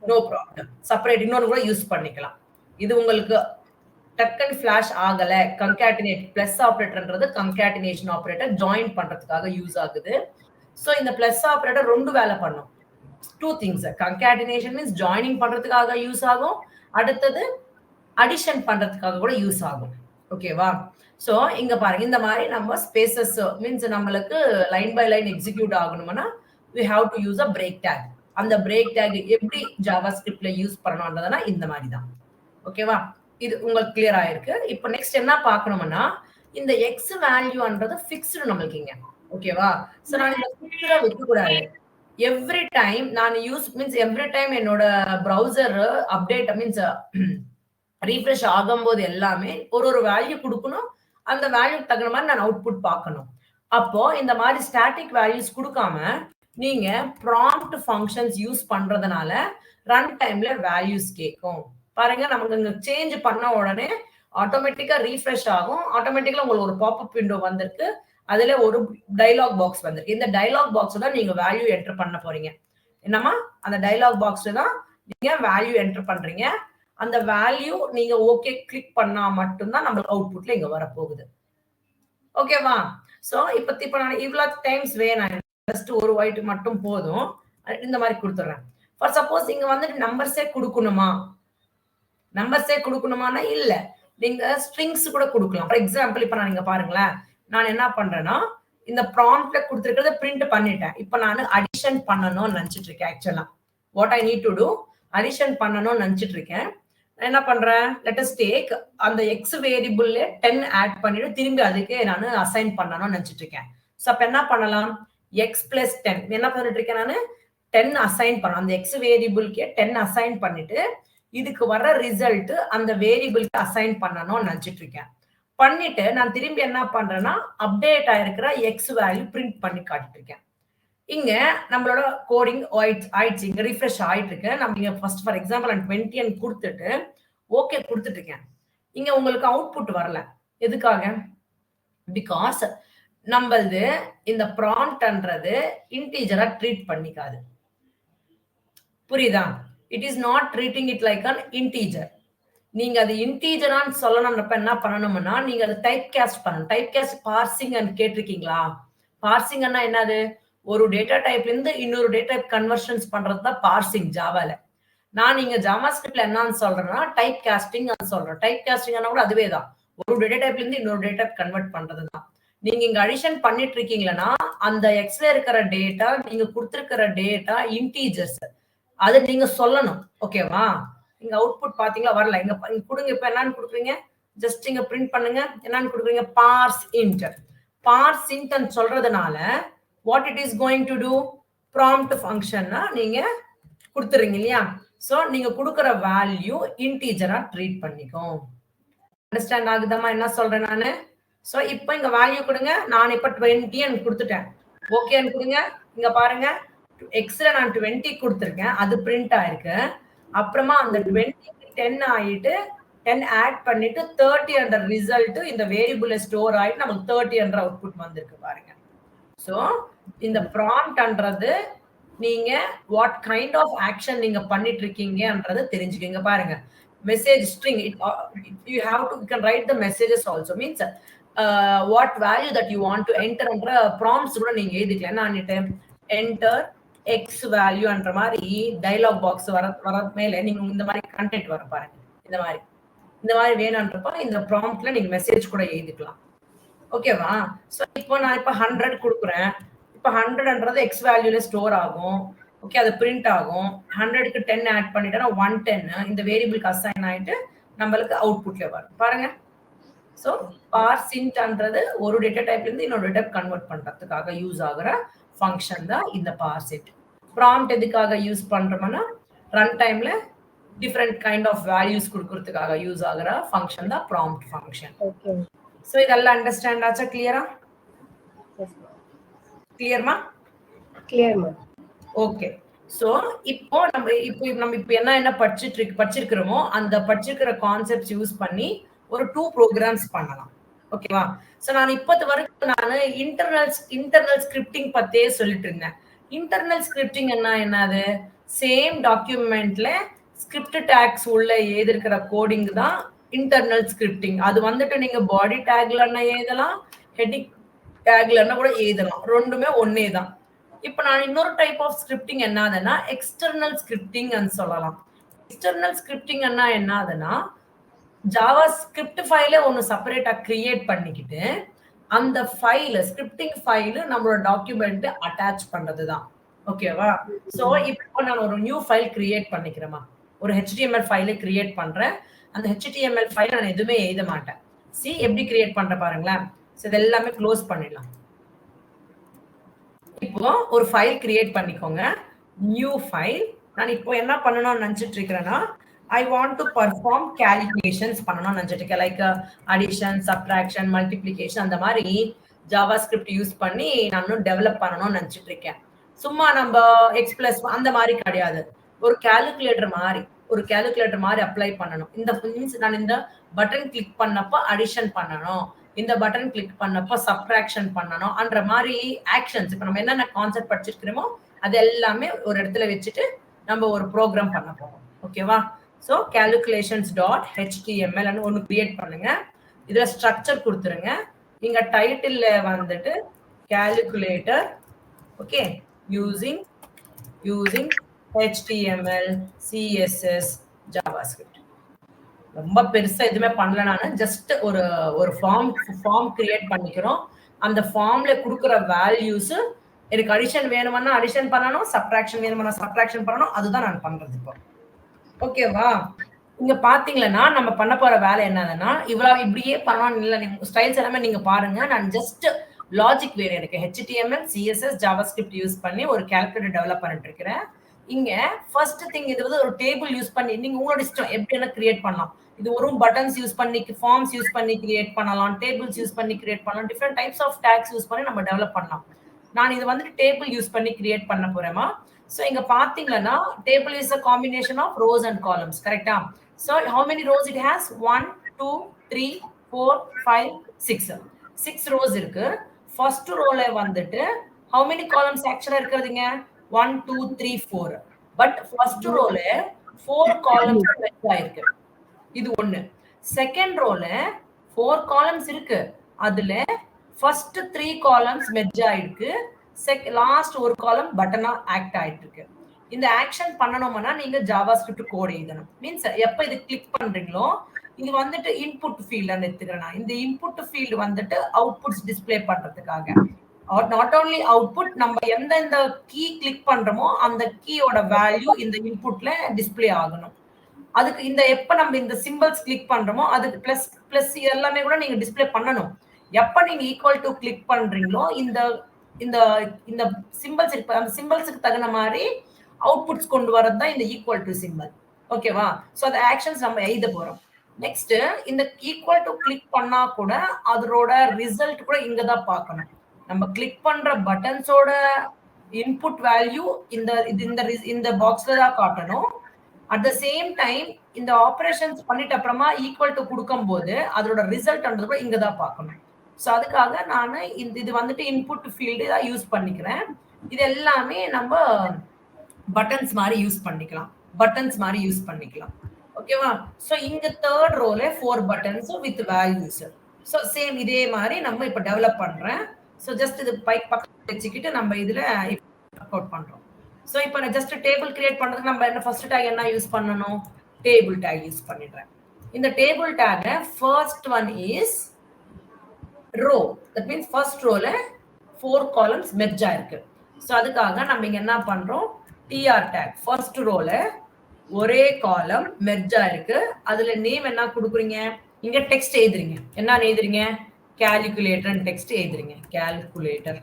No problem. செப்பரேட் இன்னொரு கூட யூஸ் பண்ணிக்கலாம். இது உங்களுக்கு டக்கன் ஃபிளாஷ் ஆகல கன்காட்டினேட் பிளஸ் ஆபரேட்டர்ன்றது கன்காட்டினேஷன் ஆபரேட்டர் ஜாயின் பண்றதுக்காக யூஸ் ஆகுது. சோ இந்த பிளஸ் ஆபரேட்டர் ரெண்டு வேலை பண்ணும். Two things. Concatenation means joining பண்றதுக்காக யூஸ் ஆகும். அடுத்தது அடிஷன் பண்றதுக்காக கூட யூஸ் ஆகும். ஓகேவா? சோ இங்க பாருங்க, இந்த மாதிரி நம்ம ஸ்பேசஸ் மீன்ஸ் நம்மளுக்கு லைன் பை லைன் எக்ஸிக்யூட் ஆகணும்னா we have to use a break tag. அந்த break tag எப்படி ஜாவா ஸ்கிரிப்ட்ல யூஸ் பண்ணணும்ன்றதுனா இந்த மாதிரி தான். ஓகேவா? இது உங்களுக்கு கிளியர் ஆயிருக்கு. இப்போ நெக்ஸ்ட் என்ன பார்க்கணும்னா இந்த x வேல்யூன்றது ஃபிக்ஸ்டு நம்மளுக்கு இங்க. ஓகேவா? சோ நான் இத ஃபிக்ஸ்டா வைக்க கூடாது. எவ்ரி டைம் நான் யூஸ் மீன்ஸ் எவ்ரி டைம் என்னோட பிரவுசர் அப்டேட் மீன்ஸ் ரீஃப்ரெஷ் ஆகும்போது எல்லாமே ஒரு வேல்யூ கொடுக்கணும். அந்த வேல்யூக்கு தகுந்த மாதிரி நான் அவுட்புட் பார்க்கணும். அப்போ இந்த மாதிரி ஸ்டாட்டிக் வேல்யூஸ் கொடுக்காம நீங்க ப்ராம்ப்ட் ஃபங்க்ஷன்ஸ் யூஸ் பண்றதுனால ரன் டைம்ல வேல்யூஸ் கேட்கும். பாருங்க, நமக்கு இங்க சேஞ்ச் பண்ண உடனே ஆட்டோமேட்டிக்கா ரீஃப்ரெஷ் ஆகும். ஆட்டோமேட்டிக்கா உங்களுக்கு ஒரு பாப்அப் விண்டோ வந்திருக்கு. அதுல ஒரு டயலாக் பாக்ஸ் வந்திருக்கு. இந்த டயலாக் பாக்ஸ்ல தான் நீங்க வேல்யூ என்டர் பண்ண போறீங்க. என்னமா அந்த டயலாக் பாக்ஸ்ல தான் நீங்க வேல்யூ என்டர் பண்றீங்க. அந்த வேல்யூ நீங்க ஓகே கிளிக் பண்ணா மட்டும்தான் நம்மளுக்கு அவுட்புட்ல இங்க வரப்போகுது. ஓகேவா? சோ இப்ப நான் இவ்வளவு டைம்ஸ் வேணும், ஜஸ்ட் ஒரு ஒயிட் மட்டும் போதும். இந்த மாதிரி கொடுத்துறேன். ஃபார் சப்போஸ் இங்க வந்துட்டு நம்பர்ஸே கொடுக்கணுமானா இல்ல, நீங்க ஸ்ட்ரிங்ஸ் கூட கொடுக்கலாம். ஃபார் எக்ஸாம்பிள் இப்ப நான் இங்க பாருங்களேன், நான் என்ன பண்றேன்னா இந்த ப்ராம்ப்ட்ல கொடுத்துருக்கிறத பிரிண்ட் பண்ணிட்டேன். இப்ப நான் அடிஷன் பண்ணணும்னு நினைச்சிட்டு இருக்கேன். ஆக்சுவலா what I need to do, addition பண்ணணும்னு நினைச்சிட்டு இருக்கேன். என்ன பண்றேன், லெட் அஸ் டேக் அந்த எக்ஸ் வேரியபிள்ல 10 ஆட் பண்ணிட்டு திரும்பி அதுக்கு நான் அசைன் பண்ணணும்னு நினைச்சிட்டு இருக்கேன். சோ அப்ப என்ன பண்ணலாம், எக்ஸ் பிளஸ் 10 என்ன பண்ணிட்டு இருக்கேன், நான் 10 அசைன் பண்ணணும். அந்த எக்ஸ் வேரியபிள்க்கே 10 அசைன் பண்ணிட்டு இதுக்கு வர ரிசல்ட் அந்த வேரியபிள்க்கு அசைன் பண்ணணும்னு நினைச்சிட்டு இருக்கேன். பண்ணிட்டு நான் திரும்பி என்ன பண்றேன்னா அப்டேட் ஆயிருக்கிற எக்ஸ் வேல்யூ பிரிண்ட் பண்ணி காட்டிட்டு இருக்கேன். இங்க நம்மளோட கோடிங் ஆயிடுச்சு, இங்க ரிஃப்ரெஷ் ஆயிட்டு இருக்கு. நம்ம இங்க ஃபர்ஸ்ட் ஃபார் எக்ஸாம்பிள் நான் 20 கொடுத்துட்டு ஓகே கொடுத்துட்டு இருக்கேன். இங்க உங்களுக்கு அவுட்புட் வரல. எதுக்காக? பிகாஸ் நம்மளது இந்த ப்ராம்ப்ட்ன்றது இன்டீஜரா ட்ரீட் பண்ணிக்காது. புரியுதா? It is not treating it like an integer. நீங்க அது இன்டீஜரான்னு சொல்லணும்ன்றப்ப என்ன பண்ணணும்னா நீங்க அதை டைப் கேஸ்ட் பண்ணணும். டைப் கேஸ்ட் பார்சிங் கேட்டிருக்கீங்களா? பார்சிங்னா என்னது, ஒரு டேட்டா டைப்ல இருந்து இன்னொரு டேட்டா டைப் கன்வர்ஷன்ஸ் பண்றது தான் பார்சிங் ஜாவால. நான் நீங்க ஜாவா ஸ்கிரிப்ட்ல என்னன்னு சொல்றேன்னா டைப் காஸ்டிங் சொல்றேன். டைப் காஸ்டிங் கூட அதுவே தான், ஒரு டேட்டா டைப்ல இருந்து இன்னொரு டேட்டா கன்வெர்ட் பண்றது தான். நீங்க இங்க அடிஷன் பண்ணிட்டு இருக்கீங்கன்னா அந்த எக்ஸ்ல இருக்கிற டேட்டா நீங்க கொடுத்திருக்கிற டேட்டா இன்டீஜர்ஸ், அது நீங்க சொல்லணும். ஓகேவா? இங்க அவுட்புட் பாத்தீங்களா வரல. இங்க கொடுங்க. இப்ப என்னன்னு கொடுக்குறீங்க, ஜஸ்ட் இங்க பிரிண்ட் பண்ணுங்க. என்னன்னு கொடுக்குறீங்க, பார்ஸ் இன்ட். பார்ஸ் இன்ட் சொல்றதுனால what it is going to do, prompt function நீங்க கொடுத்துறீங்க இல்லையா? சோ நீங்க கொடுக்கிற வேல்யூ இன்டீஜரா ட்ரீட் பண்ணிக்கும். அண்டர்ஸ்டாண்ட் ஆகுதாமா என்ன சொல்றேன் நானு? சோ இப்போ இங்க வேல்யூ கொடுங்க. நான் இப்ப 20 கொடுத்துட்டேன். ஓகேன்னு கொடுங்க. இங்க பாருங்க, எக்ஸ்ல நான் 20 கொடுத்துருக்கேன், அது பிரிண்ட் ஆயிருக்கு. அப்புறமா அந்த 20க்கு 10 ஆயிட்டு 10 ஆட் பண்ணிட்டு 30 என்ற ரிசல்ட் இந்த வேரியபிள்ல ஸ்டோர் ஆயிட்டு நமக்கு 30 என்ற அவுட்புட் வந்திருக்கு பாருங்க. சோ இந்த ப்ராம்ப்ட்ன்றது நீங்க வாட் கைண்ட் ஆஃப் ஆக்ஷன் நீங்க பண்ணிட்டு இருக்கீங்கன்றது தெரிஞ்சுக்கங்க பாருங்க. Message string you have to you can write the messages also means what value that you want to enter என்ற prompts கூட நீங்க எழுதிக்கலாம். நான் enter x value என்ற மாதிரி டயலாக் பாக்ஸ் வர மேல நீங்க இந்த மாதிரி கண்டென்ட் வர பாருங்க. இந்த மாதிரி வேணும்ன்றப்ப இந்த ப்ராம்ப்ட்ல நீங்க மெசேஜ் கூட எழுதிக்கலாம். ஓகேவா? சோ இப்போ நான் 100 கொடுக்குறேன். இப்போ 100ன்றது x வேல்யூல ஸ்டோர் ஆகும். ஓகே, அது பிரிண்ட் ஆகும். 100க்கு 10 ஆட் பண்ணிட்டா 110 இந்த வேரியபிளுக்கு அசைன் ஆயிட்டு நம்மளுக்கு அவுட்புட்ல வரும் பாருங்க. சோ பார்சின்ட்ன்றது ஒரு டேட்டா டைப்ல இருந்து இன்னொரு டேட்டா கன்வெர்ட் பண்றதுக்காக யூஸ் ஆகுற ஃபங்க்ஷன் தான் இந்த பார்சிட். ப்ராம்ப்ட் எதுக்காக யூஸ் பண்றோம்னா ரன் டைம்ல டிஃபரண்ட் கைண்ட் ஆஃப் வேல்யூஸ் கொடுக்கறதுக்காக யூஸ் ஆகுற ஃபங்க்ஷன் தான் ப்ராம்ப்ட் ஃபங்க்ஷன். ஓகே. சோ இதெல்லாம் அண்டர்ஸ்டாண்ட் ஆச்சா? கிளியரா? கிளியர்மா? கிளியர்மா. ஓகே. சோ இப்போ நம்ம என்ன படிச்சிருக்கிறோமோ அந்த படிச்சிருக்கிற கான்செப்ட்ஸ் யூஸ் பண்ணி ஒரு 2 ப்ரோக்ராம்ஸ் பண்ணலாம். ஓகேவா? சோ நான் இப்போது வரைக்கும் நான் இன்டர்னல் ஸ்கிரிப்டிங் பத்தியே சொல்லிட்டு இருந்தேன். இன்டர்னல் ஸ்கிரிப்டிங் என்னது? சேம் டாக்குமெண்ட்ல ஸ்கிரிப்ட் டேக்ஸ் உள்ள எழுதிருக்கிற கோடிங் தான் இன்டர்னல் ஸ்கிரிப்டிங். அது வந்துட்டு நீங்க பாடி டேக்ல எழுதலாம், ஹெட்டிங் டேக்ல கூட எழுதலாம். ரெண்டுமே ஒன்னே தான். இப்போ நான் இன்னொரு டைப் ஆஃப் ஸ்கிரிப்டிங் என்னதுன்னா எக்ஸ்டர்னல் ஸ்கிரிப்டிங் சொல்லலாம். எக்ஸ்டர்னல் ஸ்கிரிப்டிங் என்னதுன்னா ஜாவா ஸ்கிரிப்ட் ஃபைல ஒன்னு செப்பரேட்டா கிரியேட் பண்ணிக்கிட்டு அந்த ஃபைல் ஸ்கிரிப்டிங் ஃபைல் நம்மளோட டாக்குமெண்ட் அட்டாச் பண்றதுதான். ஓகேவா? சோ இப்போ நான் ஒரு நியூ ஃபைல் கிரியேட் பண்ணிக்கிறேமா. ஒரு HTML ஃபைலை கிரியேட் பண்றேன். அந்த HTML ஃபைல் நான் எதுவுமே எழுத மாட்டேன். எப்படி கிரியேட் பண்ற பாருங்களேன். சோ இதெல்லாமே க்ளோஸ் பண்ணிடலாம். இப்போ ஒரு ஃபைல் கிரியேட் பண்ணிக்கோங்க. New file. நான் இப்போ என்ன பண்ணணும்னு நினைச்சிட்டு இருக்கிறேன்னா I want to perform calculations பண்ணணும்னு நினைச்சிட்டு இருக்கேன். லைக் அடிஷன், சப்ட்ராக்ஷன், மல்டிப்ளிகேஷன் அந்த மாதிரி ஜாவா ஸ்கிரிப்ட் யூஸ் பண்ணி நான் டெவலப் பண்ணணும்னு நினைச்சிட்டு இருக்கேன். சும்மா நம்ம எக்ஸ் பிளஸ் அந்த மாதிரி கிடையாது. ஒரு கால்குலேட்டர் மாதிரி அப்ளை பண்ணணும். நான் இந்த பட்டன் கிளிக் பண்ணப்ப அடிஷன் பண்ணணும், இந்த பட்டன் கிளிக் பண்ணப்ப சப்ட்ராக்ஷன் பண்ணணும் என்ற மாதிரி ஆக்ஷன்ஸ் இப்போ நம்ம என்னென்ன கான்செப்ட் படிச்சிருக்கிறோமோ அது எல்லாமே ஒரு இடத்துல வச்சுட்டு நம்ம ஒரு ப்ரோக்ராம் பண்ண போறோம். ஓகேவா? ஸோ calculations.html ஒன்று கிரியேட் பண்ணுங்க. இதுல ஸ்ட்ரக்சர் கொடுத்துருங்க. இங்க டைட்டில்ல வந்துட்டு calculator okay using HTML, CSS, JavaScript. ரொம்ப பெருசா எதுவுமே பண்ணல. நான் ஜஸ்ட் ஒரு ஃபார்ம் கிரியேட் பண்ணிக்கிறோம். அந்த ஃபார்ம்ல கொடுக்குற வேல்யூஸ் எனக்கு அடிஷன் வேணும்னா அடிஷன் பண்ணணும், சப்ட்ராக்ஷன் வேணும்னா சப்ட்ராக்ஷன் பண்ணணும். அதுதான் நான் பண்றது இப்போ. ஓகேவா? இங்க பாத்தீங்கன்னா நம்ம பண்ண போற வேலை என்னதுன்னா இப்படியே பண்ணணும் இல்ல. நீங்க ஸ்டைல்ஸ் எல்லாமே நீங்க பாருங்க. நான் ஜஸ்ட் லாஜிக் வேணும் எனக்கு. HTML, CSS, JavaScript யூஸ் பண்ணி ஒரு கால்குலேட்டர் டெவலப் பண்ணிட்டு இருக்கிறேன். இங்க ஃபர்ஸ்ட் திங் இது வந்து ஒரு டேபிள் யூஸ் பண்ணி நீங்க உங்களோட இஷ்டம் எப்படி என்ன கிரியேட் பண்ணலாம். இது ஒரு பட்டன்ஸ் யூஸ் பண்ணி, ஃபார்ம்ஸ் யூஸ் பண்ணி கிரியேட் பண்ணலாம், டேபிள்ஸ் யூஸ் பண்ணி கிரியேட் பண்ணலாம், different types of tags use பண்ணி நம்ம டெவலப் பண்ணலாம். நான் இது வந்துட்டு டேபிள் யூஸ் பண்ணி கிரியேட் பண்ண போறேமா. So இங்க பாத்தீங்கன்னா table is a combination of rows and columns. கரெக்ட்டா? So how many rows it has? 1 2 3 4 5 6. 6 rows இருக்கு. First rowல வந்துட்டு how many columns actually இருக்குதுங்க? 1 2 3 4. But first rowல 4 columns இருக்கு. இது ஒண்ணு. Second rowல 4 columns இருக்கு. அதுல first 3 columns மெர்ஜ் ஆயிருக்கு. லாஸ்ட் ஒரு காலம் பட்டனா ஆக்ட் ஆயிட்டு இருக்கு. இந்த ஆக்ஷன் பண்ணணும்னா நீங்க ஜாவா ஸ்கிரிப்ட் கோட் எழுதணும். மீன்ஸ் எப்ப இது கிளிக் பண்றீங்களோ இது வந்துட்டு இன்புட் ஃபீல்ட் எடுத்துக்கிறேன். இந்த இன்புட் ஃபீல்டு வந்துட்டு அவுட்புட்ஸ் டிஸ்பிளே பண்றதுக்காக. நாட் ஓன்லி அவுட்புட், நம்ம எந்த கீ கிளிக் பண்றோமோ அந்த கீயோட வேல்யூ இந்த இன்புட்ல டிஸ்பிளே ஆகணும். அதுக்கு எப்ப நம்ம இந்த சிம்பிள்ஸ் கிளிக் பண்றோமோ அதுக்கு பிளஸ் பிளஸ் எல்லாமே கூட நீங்க டிஸ்பிளே பண்ணணும். எப்ப நீங்க ஈக்குவல் டு கிளிக் பண்றீங்களோ இந்த சிம்பிள்ஸ் இருக்கு, அந்த சிம்பிள்ஸ்க்கு தகுந்த மாதிரி அவுட்புட்ஸ் கொண்டு வரது தான் இந்த ஈக்குவல் டு சிம்பிள். ஓகேவா? சோ அந்த ஆக்ஷன்ஸ் நம்ம எழுத போறோம். நெக்ஸ்ட் இந்த ஈக்குவல் டு கிளிக் பண்ணா கூட அதோட ரிசல்ட் கூட இங்க தான் பார்க்கணும். நம்ம கிளிக் பண்ற பட்டன்ஸோட இன்புட் வேல்யூ இந்த பாக்ஸ்ல தான் காட்டணும். அட் த சேம் டைம் இந்த ஆபரேஷன்ஸ் பண்ணிட்ட அப்புறமா ஈக்குவல் டு கொடுக்கும்போது அதோட ரிசல்ட் கூட இங்க தான் பார்க்கணும். ஸோ அதுக்காக நான் இது வந்துட்டு இன்புட் ஃபீல்டு தான் யூஸ் பண்ணிக்கிறேன். இது எல்லாமே நம்ம பட்டன்ஸ் மாதிரி யூஸ் பண்ணிக்கலாம். பட்டன்ஸ் மாதிரி யூஸ் பண்ணிக்கலாம். ஓகேவா? ஸோ இங்க தேர்ட் ரோல 4 buttons with values. So same இதே மாதிரி நம்ம இப்ப டெவலப் பண்றேன். ஸோ ஜஸ்ட் இது பக்கத்துல வச்சுக்கிட்டு நம்ம இதுல ஒர்க் அவுட் பண்றோம். ஸோ இப்போ நான் ஜஸ்ட் டேபிள் கிரியேட் பண்றதுக்கு நம்ம என்ன ஃபர்ஸ்ட் டேக் என்ன யூஸ் பண்ணணும்? டேபிள் டேக் யூஸ் பண்ணிடுறேன். இந்த table tag first one is row. That means first ரோல 4 காலம்ஸ் மெர்ஜ் ஆயிருக்கு. ஸோ அதுக்காக நம்ம இங்க என்ன பண்றோம்? டிஆர் டேக் ஃபர்ஸ்ட் ரோல ஒரே காலம் மெர்ஜ் ஆயிருக்கு. அதுல நேம் என்ன கொடுக்குறீங்க? இங்க டெக்ஸ்ட் எழுதுறீங்க. என்ன எழுதுறீங்க? கால்குலேட்டர் டெக்ஸ்ட் எழுதுறீங்க. கால்குலேட்டர்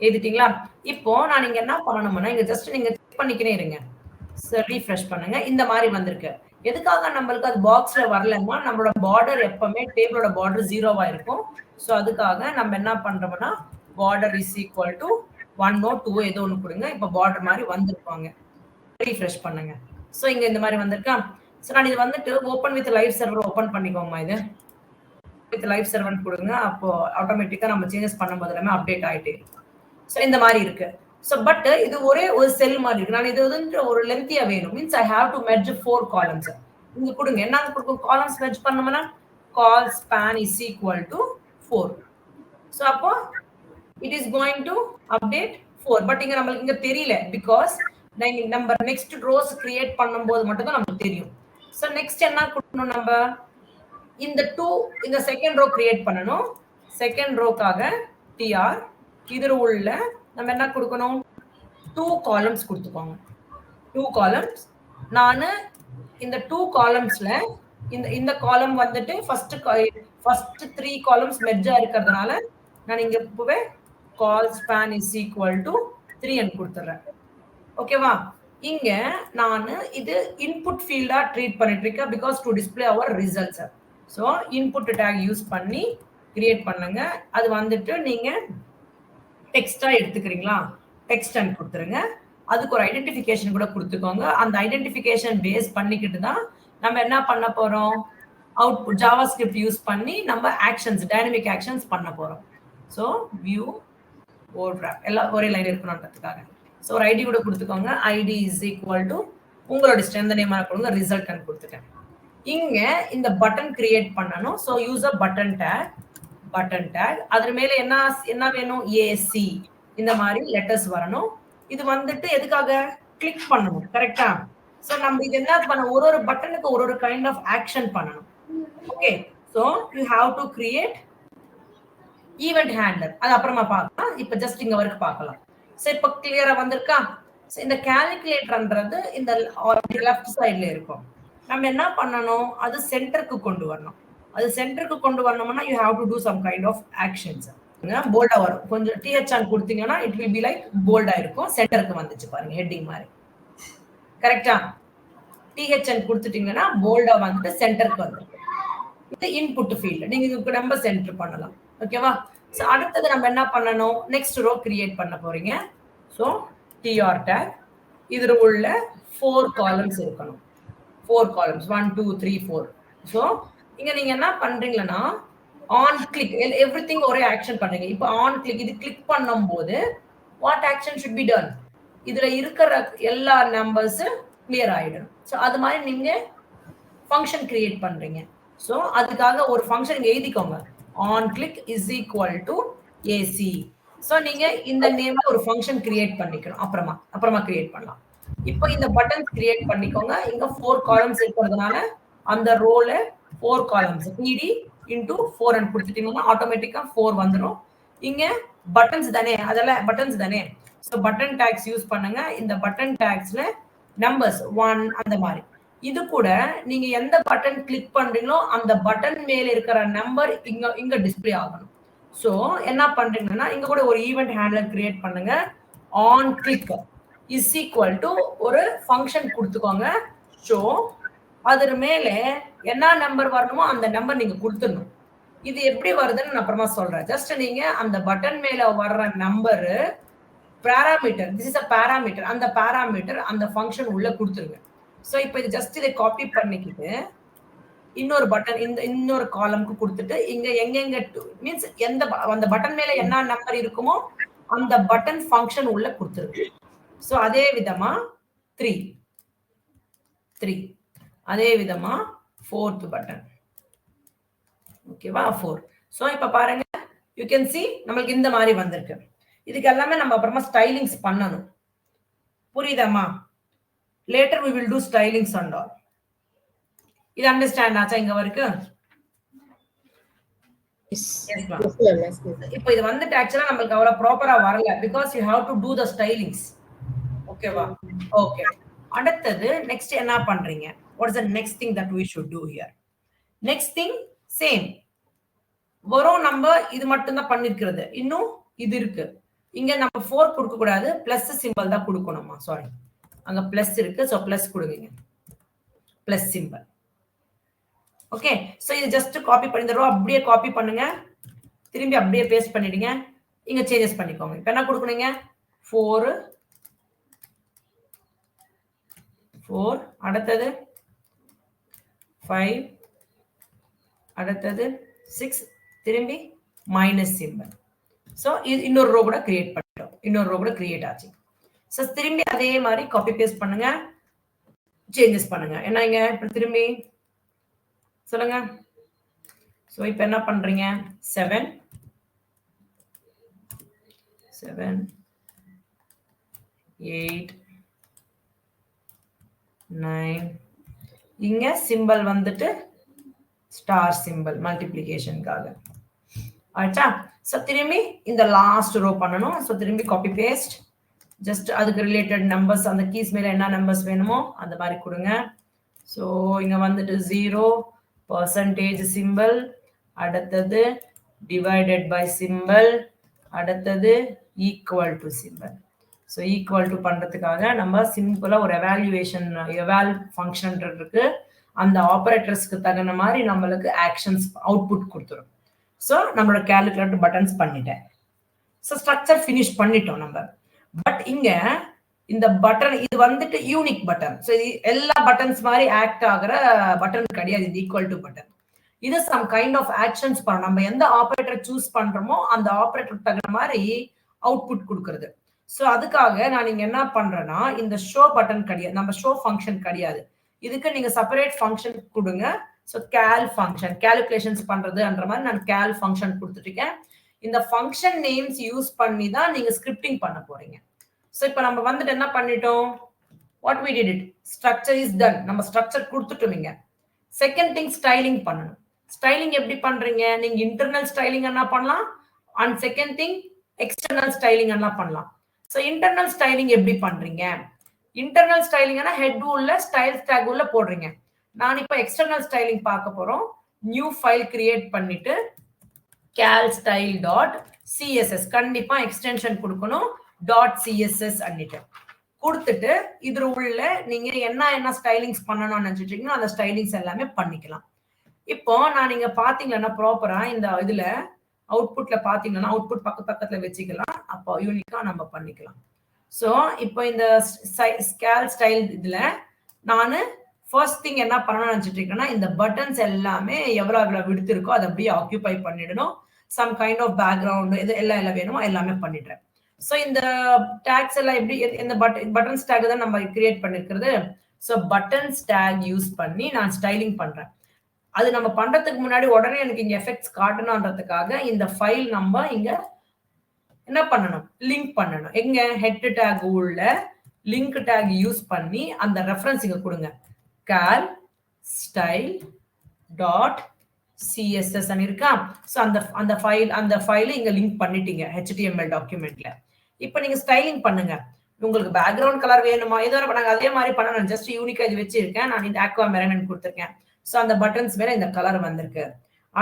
எழுதிட்டீங்களா? இப்போ நான் இங்க என்ன பண்ணணும்னா இங்க ஜஸ்ட் நீங்க செக் பண்ணிக்கினே இருங்க. ரீஃப்ரெஷ் பண்ணுங்க. இந்த மாதிரி வந்திருக்கு. எதுக்காக நம்மளுக்கு அது பாக்ஸ்ல வரலன்னா நம்மளோட பார்டர் எப்பவுமே டேபிளோட பார்டர் 0வா இருக்கும். ஸோ அதுக்காக நம்ம என்ன பண்றோம்னா பார்டர் இஸ் ஈக்குவல் டு 1 2 ஏதோ ஒன்று கொடுங்க. இப்போ பார்டர் மாதிரி வந்திருப்பாங்க. ரீஃப்ரெஷ் பண்ணுங்க. ஸோ இங்க இந்த மாதிரி வந்திருக்கா? ஸோ நான் இது வந்துட்டு open with live server open பண்ணிக்கோமா. இது வித் லைவ் சர்வர் கொடுங்க. அப்போ ஆட்டோமேட்டிக்கா நம்ம சேஞ்சஸ் பண்ணும்போது எல்லாமே அப்டேட் ஆயிட்டே. ஸோ இந்த மாதிரி இருக்கு. ஸோ பட் இது ஒரே ஒரு செல் மாதிரி இருக்கு. நான் இது வந்து ஒரு லென்த்தியா வேணும். Means I have to merge 4 columns. இங்க கொடுங்க. என்ன கொடுக்கும்? காலம்ஸ் மெர்ஜ் பண்ணோம்னா colspan is equal to 4. So அப்போ it is going to update 4. But இங்க நம்மளுக்கு இங்க தெரியல. பிகாஸ் நம்ம நெக்ஸ்ட் ரோஸ் கிரியேட் பண்ணும்போது மட்டும் தான் நமக்கு தெரியும். ஸோ நெக்ஸ்ட் என்ன கொடுக்கணும்? நம்ம இந்த 2 இந்த செகண்ட் ரோ கிரியேட் பண்ணணும். செகண்ட் ரோக்காக டிஆர் இதுல உள்ள நம்ம என்ன கொடுக்கணும்? 2 காலம்ஸ் கொடுத்துக்கோங்க. 2 காலம்ஸ். நான் இந்த 2 காலம்ஸ்ல இந்த காலம் வந்துட்டு ஃபர்ஸ்ட் 3 காலம்ஸ் மெர்ஜா இருக்கிறதுனால நான் இங்க இப்பவே கால் ஸ்பான் இஸ் ஈக்குவல் டு 3 ன்னு கொடுத்துறேன். ஓகேவா? இங்க நான் இது இன்புட் ஃபீல்டா ட்ரீட் பண்ணிட்டு இருக்கேன். Because to display our results. So input tag use பண்ணி கிரியேட் பண்ணுங்க. அது வந்துட்டு நீங்க டெக்ஸ்டா எடுத்துக்கிறீங்களா? டெக்ஸ்ட் அண்ட் கொடுத்துருங்க. அதுக்கு ஒரு ஐடென்டிஃபிகேஷன் கூட கொடுத்துக்கோங்க. அந்த ஐடென்டிஃபிகேஷன் பேஸ் பண்ணிக்கிட்டு தான் நம்ம என்ன பண்ண போறோம்? அவுட்புட் ஜாவா ஸ்கிரிப்ட் யூஸ் பண்ணி நம்ம ஆக்ஷன்ஸ் டைனமிக் ஆக்ஷன்ஸ் பண்ண போறோம். ஸோ வியூ ஓவர்டிராஃப்ட் எல்லாம் ஒரே லைன் இருக்கணும்ன்றதுக்காக. ஸோ ஒரு ஐடி கூட கொடுத்துக்கோங்க. ஐடி இஸ் ஈக்குவல் டு உங்களோட ஸ்ட்ரென்த் நேமா கொடுங்க. ரிசல்ட் அண்ட் கொடுத்துட்டேன். இங்க இந்த பட்டன் கிரியேட் பண்ணணும். ஸோ யூஸ் அ பட்டன் டேக். பட்டன் டேக் அது மேல என்ன வேணும்? ஏசி இந்த மாதிரி லெட்டர்ஸ் வரணும். இது வந்துட்டு எதுக்காக? கிளிக் பண்ணணும். கரெக்டா? சோ நம்ம இது என்ன பண்ண ஒரு பட்டனுக்கு ஒரு கைண்ட் ஆஃப் ஆக்ஷன் பண்ணணும். Okay. So you have to create event handler. அது அப்புறமா பார்க்கலாம். இப்ப ஜஸ்ட் இங்க வரைக்கும் பார்க்கலாம். சோ இப்ப கிளியரா வந்திருக்கா? இந்த கால்குலேட்டர்ன்றது இந்த லெஃப்ட் சைடுல இருக்கும். நம்ம என்ன பண்ணணும்? அது சென்டருக்கு கொண்டு வரணும். அது சென்டருக்கு கொண்டு வரணும்னா you have to do some kind of actions. போல்டா வரும். கொஞ்சம் டிஹெச்ஆன் கொடுத்தீங்கன்னா இட் வில் பி லைக் போல்டா இருக்கும். சென்டருக்கு வந்துச்சு பாருங்க ஹெட்டிங் மாதிரி. கரெக்டா? டிஹெச்என் கொடுத்துட்டீங்கன்னா போல்டா வந்துட்டு சென்டருக்கு வந்துருக்கு. இது இன்புட் ஃபீல்ட். நீங்க இதுக்கு நம்ம சென்டர் பண்ணலாம். ஓகேவா? சோ அடுத்தது நம்ம என்ன பண்ணணும்? நெக்ஸ்ட் ரோ கிரியேட் பண்ண போறீங்க. சோ டிஆர் டேக் இதுல உள்ள 4 காலம்ஸ் இருக்கணும். 4 காலம்ஸ் 1 2 3 4. சோ இங்க நீங்க என்ன பண்றீங்கன்னா ஆன் கிளிக் எவ்ரிதிங் ஒரே ஆக்ஷன் பண்றீங்க. இப்போ ஆன் கிளிக் இது கிளிக் பண்ணும்போது what action should be done? இதுல இருக்கிற எல்லா நம்பர்ஸ் கிளியர் ஆயிடும். சோ அது மாதிரி நீங்க ஃபங்க்ஷன் கிரியேட் பண்றீங்க. சோ அதுக்காக ஒரு ஃபங்க்ஷன் எழுதிக்கோங்க. On click is equal to AC. So நீங்க இந்த நேம்ல ஒரு ஃபங்க்ஷன் கிரியேட் பண்ணிக்கணும். அப்புறமா கிரியேட் பண்ணலாம். இப்போ இந்த பட்டன்ஸ் கிரியேட் பண்ணிக்கோங்க. இங்க 4 காலம்ஸ் இருக்கிறதுனால அந்த ரோல 4 காலம்ஸ் பிடி இன்டு 4 ன்னு கொடுத்துட்டீங்கன்னா ஆட்டோமேட்டிக்கா 4 வந்துடும். இங்க பட்டன்ஸ் தானே, அதெல்லாம் பட்டன்ஸ் தானே. ஸோ பட்டன் டேக்ஸ் யூஸ் பண்ணுங்க. இந்த பட்டன் டேக்ஸ்ல நம்பர்ஸ் 1 அந்த மாதிரி. இது கூட நீங்க எந்த பட்டன் கிளிக் பண்றீங்களோ அந்த பட்டன் மேல இருக்கிற நம்பர் இங்க டிஸ்பிளே ஆகணும். ஸோ என்ன பண்றீங்கன்னா இங்க கூட ஒரு ஈவென்ட் ஹேண்ட்லர் கிரியேட் பண்ணுங்க. On click is equal to ஒரு ஃபங்க்ஷன் கொடுத்துக்கோங்க. ஷோ அது மேல என்ன நம்பர் வரணுமோ அந்த நம்பர் நீங்க கொடுத்துடணும். இது எப்படி வருதுன்னு நான் அப்புறமா சொல்றேன். ஜஸ்ட் நீங்க அந்த பட்டன் மேல வர்ற number parameter, this is a parameter, அந்த பாராமீட்டர் அந்த ஃபங்க்ஷன் உள்ள கொடுத்துருங்க. சோ இப்போ இது ஜஸ்ட் இதை காப்பி பண்ணிக்கிட்டு இன்னொரு பட்டன் இன்னொரு காலம்க்கு கொடுத்துட்டு இங்க எங்க மீன்ஸ் அந்த பட்டன் மேல என்ன நம்பர் இருக்குமோ அந்த பட்டன் ஃபங்க்ஷன் உள்ள கொடுத்துருக்கு. சோ அதே விதமா 3 அதே விதமா 4th பட்டன். ஓகேவா 4. சோ இப்ப பாருங்க யூ கேன் see நமக்கு இந்த மாதிரி வந்திருக்கு. இதுக்கு எல்லாமே நம்ம அப்புறமா ஸ்டைலிங்ஸ் பண்ணணும். புரியுதாமா? Later we will do stylings and all. இது அண்டர்ஸ்டாண்ட் ஆச்சா இங்க வரைக்கும்? இப்போ இது வந்துட்டு ஆக்சுவலா நமக்கு அவ்வளவு ப்ராப்பரா வரல because you have to do the stylings. ஓகேவா? ஓகே. அடுத்தது நெக்ஸ்ட் என்ன பண்றீங்க? What is the next thing that we should do here? Next thing same. வரும் நம்ம இது மட்டும் தான் பண்ணிருக்கிறது. இன்னும் இது இருக்கு. இங்க நம்ம 4 கொடுக்க கூடாது, பிளஸ் சிம்பல் தான் கொடுக்கணுமா? சாரி, அங்க பிளஸ் இருக்கு. சோ பிளஸ் கொடுங்க, பிளஸ் சிம்பல். ஓகே. சோ இது ஜஸ்ட் காப்பி பண்ணி இந்த ரோ அப்படியே காப்பி பண்ணுங்க, திரும்பி அப்படியே பேஸ்ட் பண்ணிடுங்க. இங்க சேஞ்சஸ் பண்ணிக்கோங்க. இப்போ என்ன கொடுக்கணுங்க? 4 அடுத்தது 5 அடுத்தது 6 திரும்பி மைனஸ் சிம்பல். சோ இது இன்னொரு ரோ கூட கிரியேட் பண்ணிட்டோம். இன்னொரு ரோ கூட கிரியேட் ஆச்சு. சோ திரும்பி அதே மாதிரி காப்பி பேஸ்ட் பண்ணுங்க, சேஞ்சஸ் பண்ணுங்க. என்னங்க இப்ப திரும்பி சொல்லுங்க. சோ இப்போ என்ன பண்றீங்க? 7 8 9 இங்க சிம்பல் வந்துட்டு ஸ்டார் சிம்பல் மல்டிப்ளிகேஷனுக்காக ஆச்சா. சோ திரும்பி இந்த லாஸ்ட் ரோ பண்ணணும். சோ திரும்பி காப்பி பேஸ்ட், ஜஸ்ட் அதுக்கு ரிலேட்டட் நம்பர்ஸ் அந்த கீஸ் மேல என்ன நம்பர்ஸ் வேணுமோ அந்த மாதிரி கொடுங்க. சோ இங்க வந்துட்டு 0 percentage சிம்பல், அடுத்தது டிவைடட் பை சிம்பல், அடுத்தது equal to symbol. So equal to பண்றதுக்காக நம்ம சிம்பிளா ஒரு எவால் ஃபங்க்ஷன் இருக்கு. அந்த ஆபரேட்டர்ஸ்க்கு தகுந்த மாதிரி நம்மளுக்கு ஆக்ஷன்ஸ் அவுட்புட் கொடுத்துரும். ஸோ நம்மளோட கால்குலேட்டர் பட்டன்ஸ் பண்ணிட்டேன். ஸோ ஸ்ட்ரக்சர் ஃபினிஷ் பண்ணிட்டோம் நம்ம. பட் இங்க இந்த பட்டன் இது வந்துட்டு யூனிக் பட்டன். ஸோ இது எல்லா பட்டன்ஸ் மாதிரி ஆக்ட் ஆகிற பட்டன் கிடையாது. இது ஈக்குவல் டு பட்டன். இது சம் கைண்ட் ஆஃப் ஆக்ஷன்ஸ் பண்ணணும். நம்ம எந்த ஆபரேட்டர் சூஸ் பண்றோமோ அந்த ஆபரேட்டர் தகுந்த மாதிரி அவுட்புட் கொடுக்கறது. ஸோ அதுக்காக நான் இங்க என்ன பண்றேன்னா இந்த ஷோ பட்டன் கிடையாது, நம்ம ஷோ ஃபங்க்ஷன் கிடையாது. இதுக்கு நீங்க செப்பரேட் ஃபங்க்ஷன் கொடுங்க. ஸோ கேல் ஃபங்க்ஷன் கால்குலேஷன்ஸ் பண்றதுன்ற மாதிரி நான் கேல் ஃபங்க்ஷன் கொடுத்துருக்கேன். இந்த ஃபங்க்ஷன் நேம்ஸ் யூஸ் பண்ணி தான் நீங்க ஸ்கிரிப்டிங் பண்ண போறீங்க. ஸோ இப்போ நம்ம வந்துட்டு என்ன பண்ணிட்டோம்? What we did it, structure is done. நம்ம ஸ்ட்ரக்சர் கொடுத்துட்டோம். செகண்ட் திங் ஸ்டைலிங் பண்ணணும். ஸ்டைலிங் எப்படி பண்றீங்க? நீங்க இன்டர்னல் ஸ்டைலிங் என்ன பண்ணலாம், and second thing external styling என்ன பண்ணலாம். ஸோ இன்டர்னல் ஸ்டைலிங் எப்படி பண்றீங்க? இன்டர்னல் ஸ்டைலிங்னா ஹெட் உள்ள ஸ்டைல்ஸ் டேக் உள்ள போடுறீங்க. நான் இப்போ எக்ஸ்டர்னல் ஸ்டைலிங் பார்க்க போறோம். நியூ ஃபைல் கிரியேட் பண்ணிட்டு calstyle.css கண்டிப்பா எக்ஸ்டென்ஷன் கொடுக்கணும். .css அன்னிட்டு கொடுத்துட்டு இதுல உள்ள நீங்க என்ன ஸ்டைலிங்ஸ் பண்ணணும்னு நினைச்சிட்டீங்கன்னா அந்த ஸ்டைலிங்ஸ் எல்லாமே பண்ணிக்கலாம். இப்போ நான் நீங்க பாத்தீங்கன்னா ப்ராப்பரா இந்த இதுல அவுட்புட்ல பாத்தீங்கன்னா அவுட்புட் பக்கத்துல வச்சுக்கலாம். அப்போ யூனிக்கா நம்ம பண்ணிக்கலாம். சோ இப்போ இந்த ஸ்கேல் ஸ்டைல் இதுல நானு ஃபர்ஸ்ட் திங் என்ன பண்ணணும்னு நினைச்சிட்டு இருக்கேன்னா இந்த பட்டன்ஸ் எல்லாமே எவ்வளவு விடுத்து இருக்கோ அதை அப்படியே ஆக்குபை பண்ணிடணும். சம் கைண்ட் ஆஃப் பேக்ரவுண்ட் இது எல்லாம் வேணுமோ எல்லாமே பண்ணிடுறேன். ஸோ இந்த டேக்ஸ் எல்லாம் எப்படி இந்த பட்டன்ஸ் டேக் தான் நம்ம கிரியேட் பண்ணிருக்கிறது. ஸோ பட்டன்ஸ் டேக் யூஸ் பண்ணி நான் ஸ்டைலிங் பண்றேன். அது நம்ம பண்றதுக்கு முன்னாடி உடனே எனக்கு இங்க எஃபெக்ட்ஸ் காட்டணும்ன்றதுக்காக இந்த ஃபைல் நம்ம இங்க என்ன பண்ணணும், லிங்க் பண்ணணும். எங்க ஹெட் டேக் உள்ள லிங்க் டேக் யூஸ் பண்ணி அந்த ரெஃபரன்ஸ் இங்க கொடுங்க. cal style டாட் சிஎஸ்எஸ் இருக்கா. ஸோ அந்த ஃபைல் இங்க லிங்க் பண்ணிட்டீங்க HTML டாக்குமெண்ட்ல. இப்போ நீங்க ஸ்டைலிங் பண்ணுங்க. உங்களுக்கு பேக்ரவுண்ட் கலர் வேணுமா ஏதோ நாங்க அதே மாதிரி பண்ணணும். ஜஸ்ட் யூனிக்கா இது வச்சிருக்கேன். நான் இந்த ஆக்வா மெரன் கொடுத்துருக்கேன். ஸோ அந்த பட்டன்ஸ் மேல இந்த கலர் வந்திருக்கு.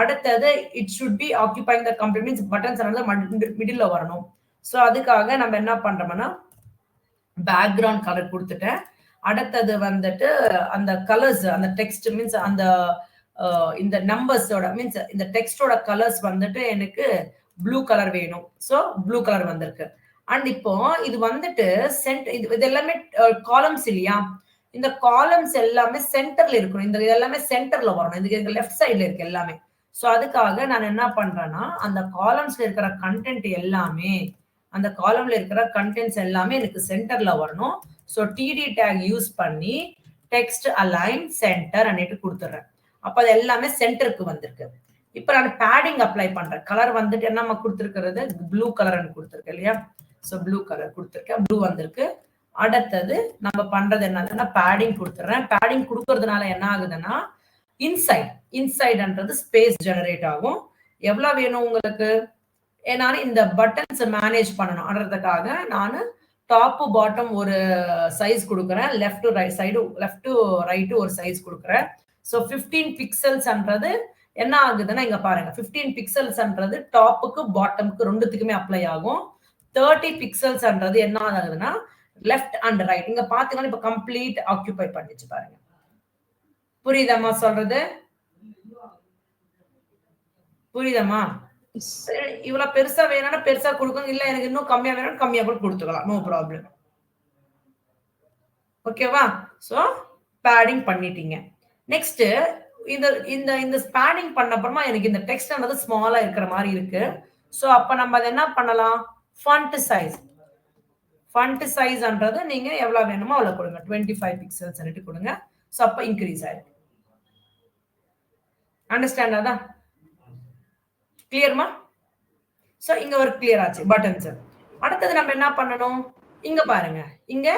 அடுத்தது it should be occupying the complete means buttons middle வரணும். ஸோ அதுக்காக நம்ம என்ன பண்றோம்னா பேக்ரவுண்ட் கலர் கொடுத்துட்டேன். அடுத்தது வந்துட்டு அந்த கலர்ஸ் அந்த டெக்ஸ்ட் மீன்ஸ் அந்த இந்த நம்பர்ஸோட மீன்ஸ் இந்த டெக்ஸ்டோட கலர்ஸ் வந்துட்டு எனக்கு ப்ளூ கலர் வேணும். ஸோ ப்ளூ கலர் வந்திருக்கு. அண்ட் இப்போ இது வந்துட்டு இது எல்லாமே காலம்ஸ் இல்லையா. இந்த காலம்ஸ் எல்லாமே சென்டர்ல இருக்கணும். இந்த எல்லாமே சென்டர்ல வரணும். இதுக்கு லெஃப்ட் சைடுல இருக்கு எல்லாமே. சோ அதுக்காக நான் என்ன பண்றேன்னா, அந்த காலம்ஸ்ல இருக்கிற கண்டென்ட் எல்லாமே அந்த காலம்ல இருக்கிற கண்டென்ட்ஸ் எல்லாமே எனக்கு சென்டர்ல வரணும். சோ TD டேக் யூஸ் பண்ணி டெக்ஸ்ட் அலைன் சென்டர் அன்னிட்டு கொடுத்துறேன். அப்ப அது எல்லாமே சென்டருக்கு வந்திருக்கு. இப்ப நான் பேடிங் அப்ளை பண்றேன். கலர் வந்துட்டு என்னமா கொடுத்திருக்கிறது ப்ளூ கலர்னு கொடுத்திருக்கேன் இல்லையா? சோ ப்ளூ கலர் கொடுத்திருக்கேன். ப்ளூ வந்திருக்கு. அடுத்தது நம்ம பண்றது என்னன்னா பேடிங் கொடுத்துறேன். பேடிங் கொடுக்கறதுனால என்ன ஆகுதுன்னா இன்சைட்ன்றது ஸ்பேஸ் ஜெனரேட் ஆகும். எவ்வளவு வேணும் உங்களுக்கு? ஏன்னா இந்த பட்டன்ஸ் மேனேஜ் பண்ணணும்ன்றதுக்காக நான் டாப் பாட்டம் ஒரு சைஸ் கொடுக்குறேன். Left to right side left to right ஒரு சைஸ் கொடுக்குறேன். சோ 15 பிக்சல்ஸ்ன்றது என்ன ஆகுதுன்னா இங்க பாருங்க 15 பிக்சல்ஸ்ன்றது டாப்புக்கு பாட்டம்க்கு ரெண்டுத்துக்குமே அப்ளை ஆகும். 30 பிக்சல்ஸ்ன்றது என்ன ஆகுதுன்னா லெஃப்ட் அண்ட் ரைட். இங்க பாத்தீங்கன்னா இப்ப கம்ப்ளீட் ஆக்குபை பண்ணிச்சு பாருங்க. புரியுதாமா சொல்றது? புரியுதாமா? இவ்வளவு பெருசா வேணும்னா பெருசா கொடுக்கணும். இல்ல எனக்கு இன்னும் கம்மியா வேணும் கம்மியா கூட கொடுத்துக்கலாம். No problem. ஓகேவா? சோ பேடிங் பண்ணிட்டீங்க. நெக்ஸ்ட் இந்த இந்த இந்த பேடிங் பண்ண அப்புறமா எனக்கு இந்த டெக்ஸ்ட்ன்றது ஸ்மாலா இருக்கிற மாதிரி இருக்கு. சோ அப்ப நம்ம அதை என்ன பண்ணலாம்? Font size. ஃபாண்ட் சைஸ்ன்றது நீங்க எவ்வளவு வேணுமோ அவ்வளவு கொடுங்க. 25 பிக்சல்ஸ் அன்னிட்டு கொடுங்க. சோ அப்ப இன்கிரீஸ் ஆயிடும். அண்டர்ஸ்டாண்ட் ஆதா? கிளியர்மா? சோ இங்க ஒரு கிளியர் ஆச்சு பட்டன்ஸ். அடுத்தது நம்ம என்ன பண்ணணும்? இங்க பாருங்க. இங்க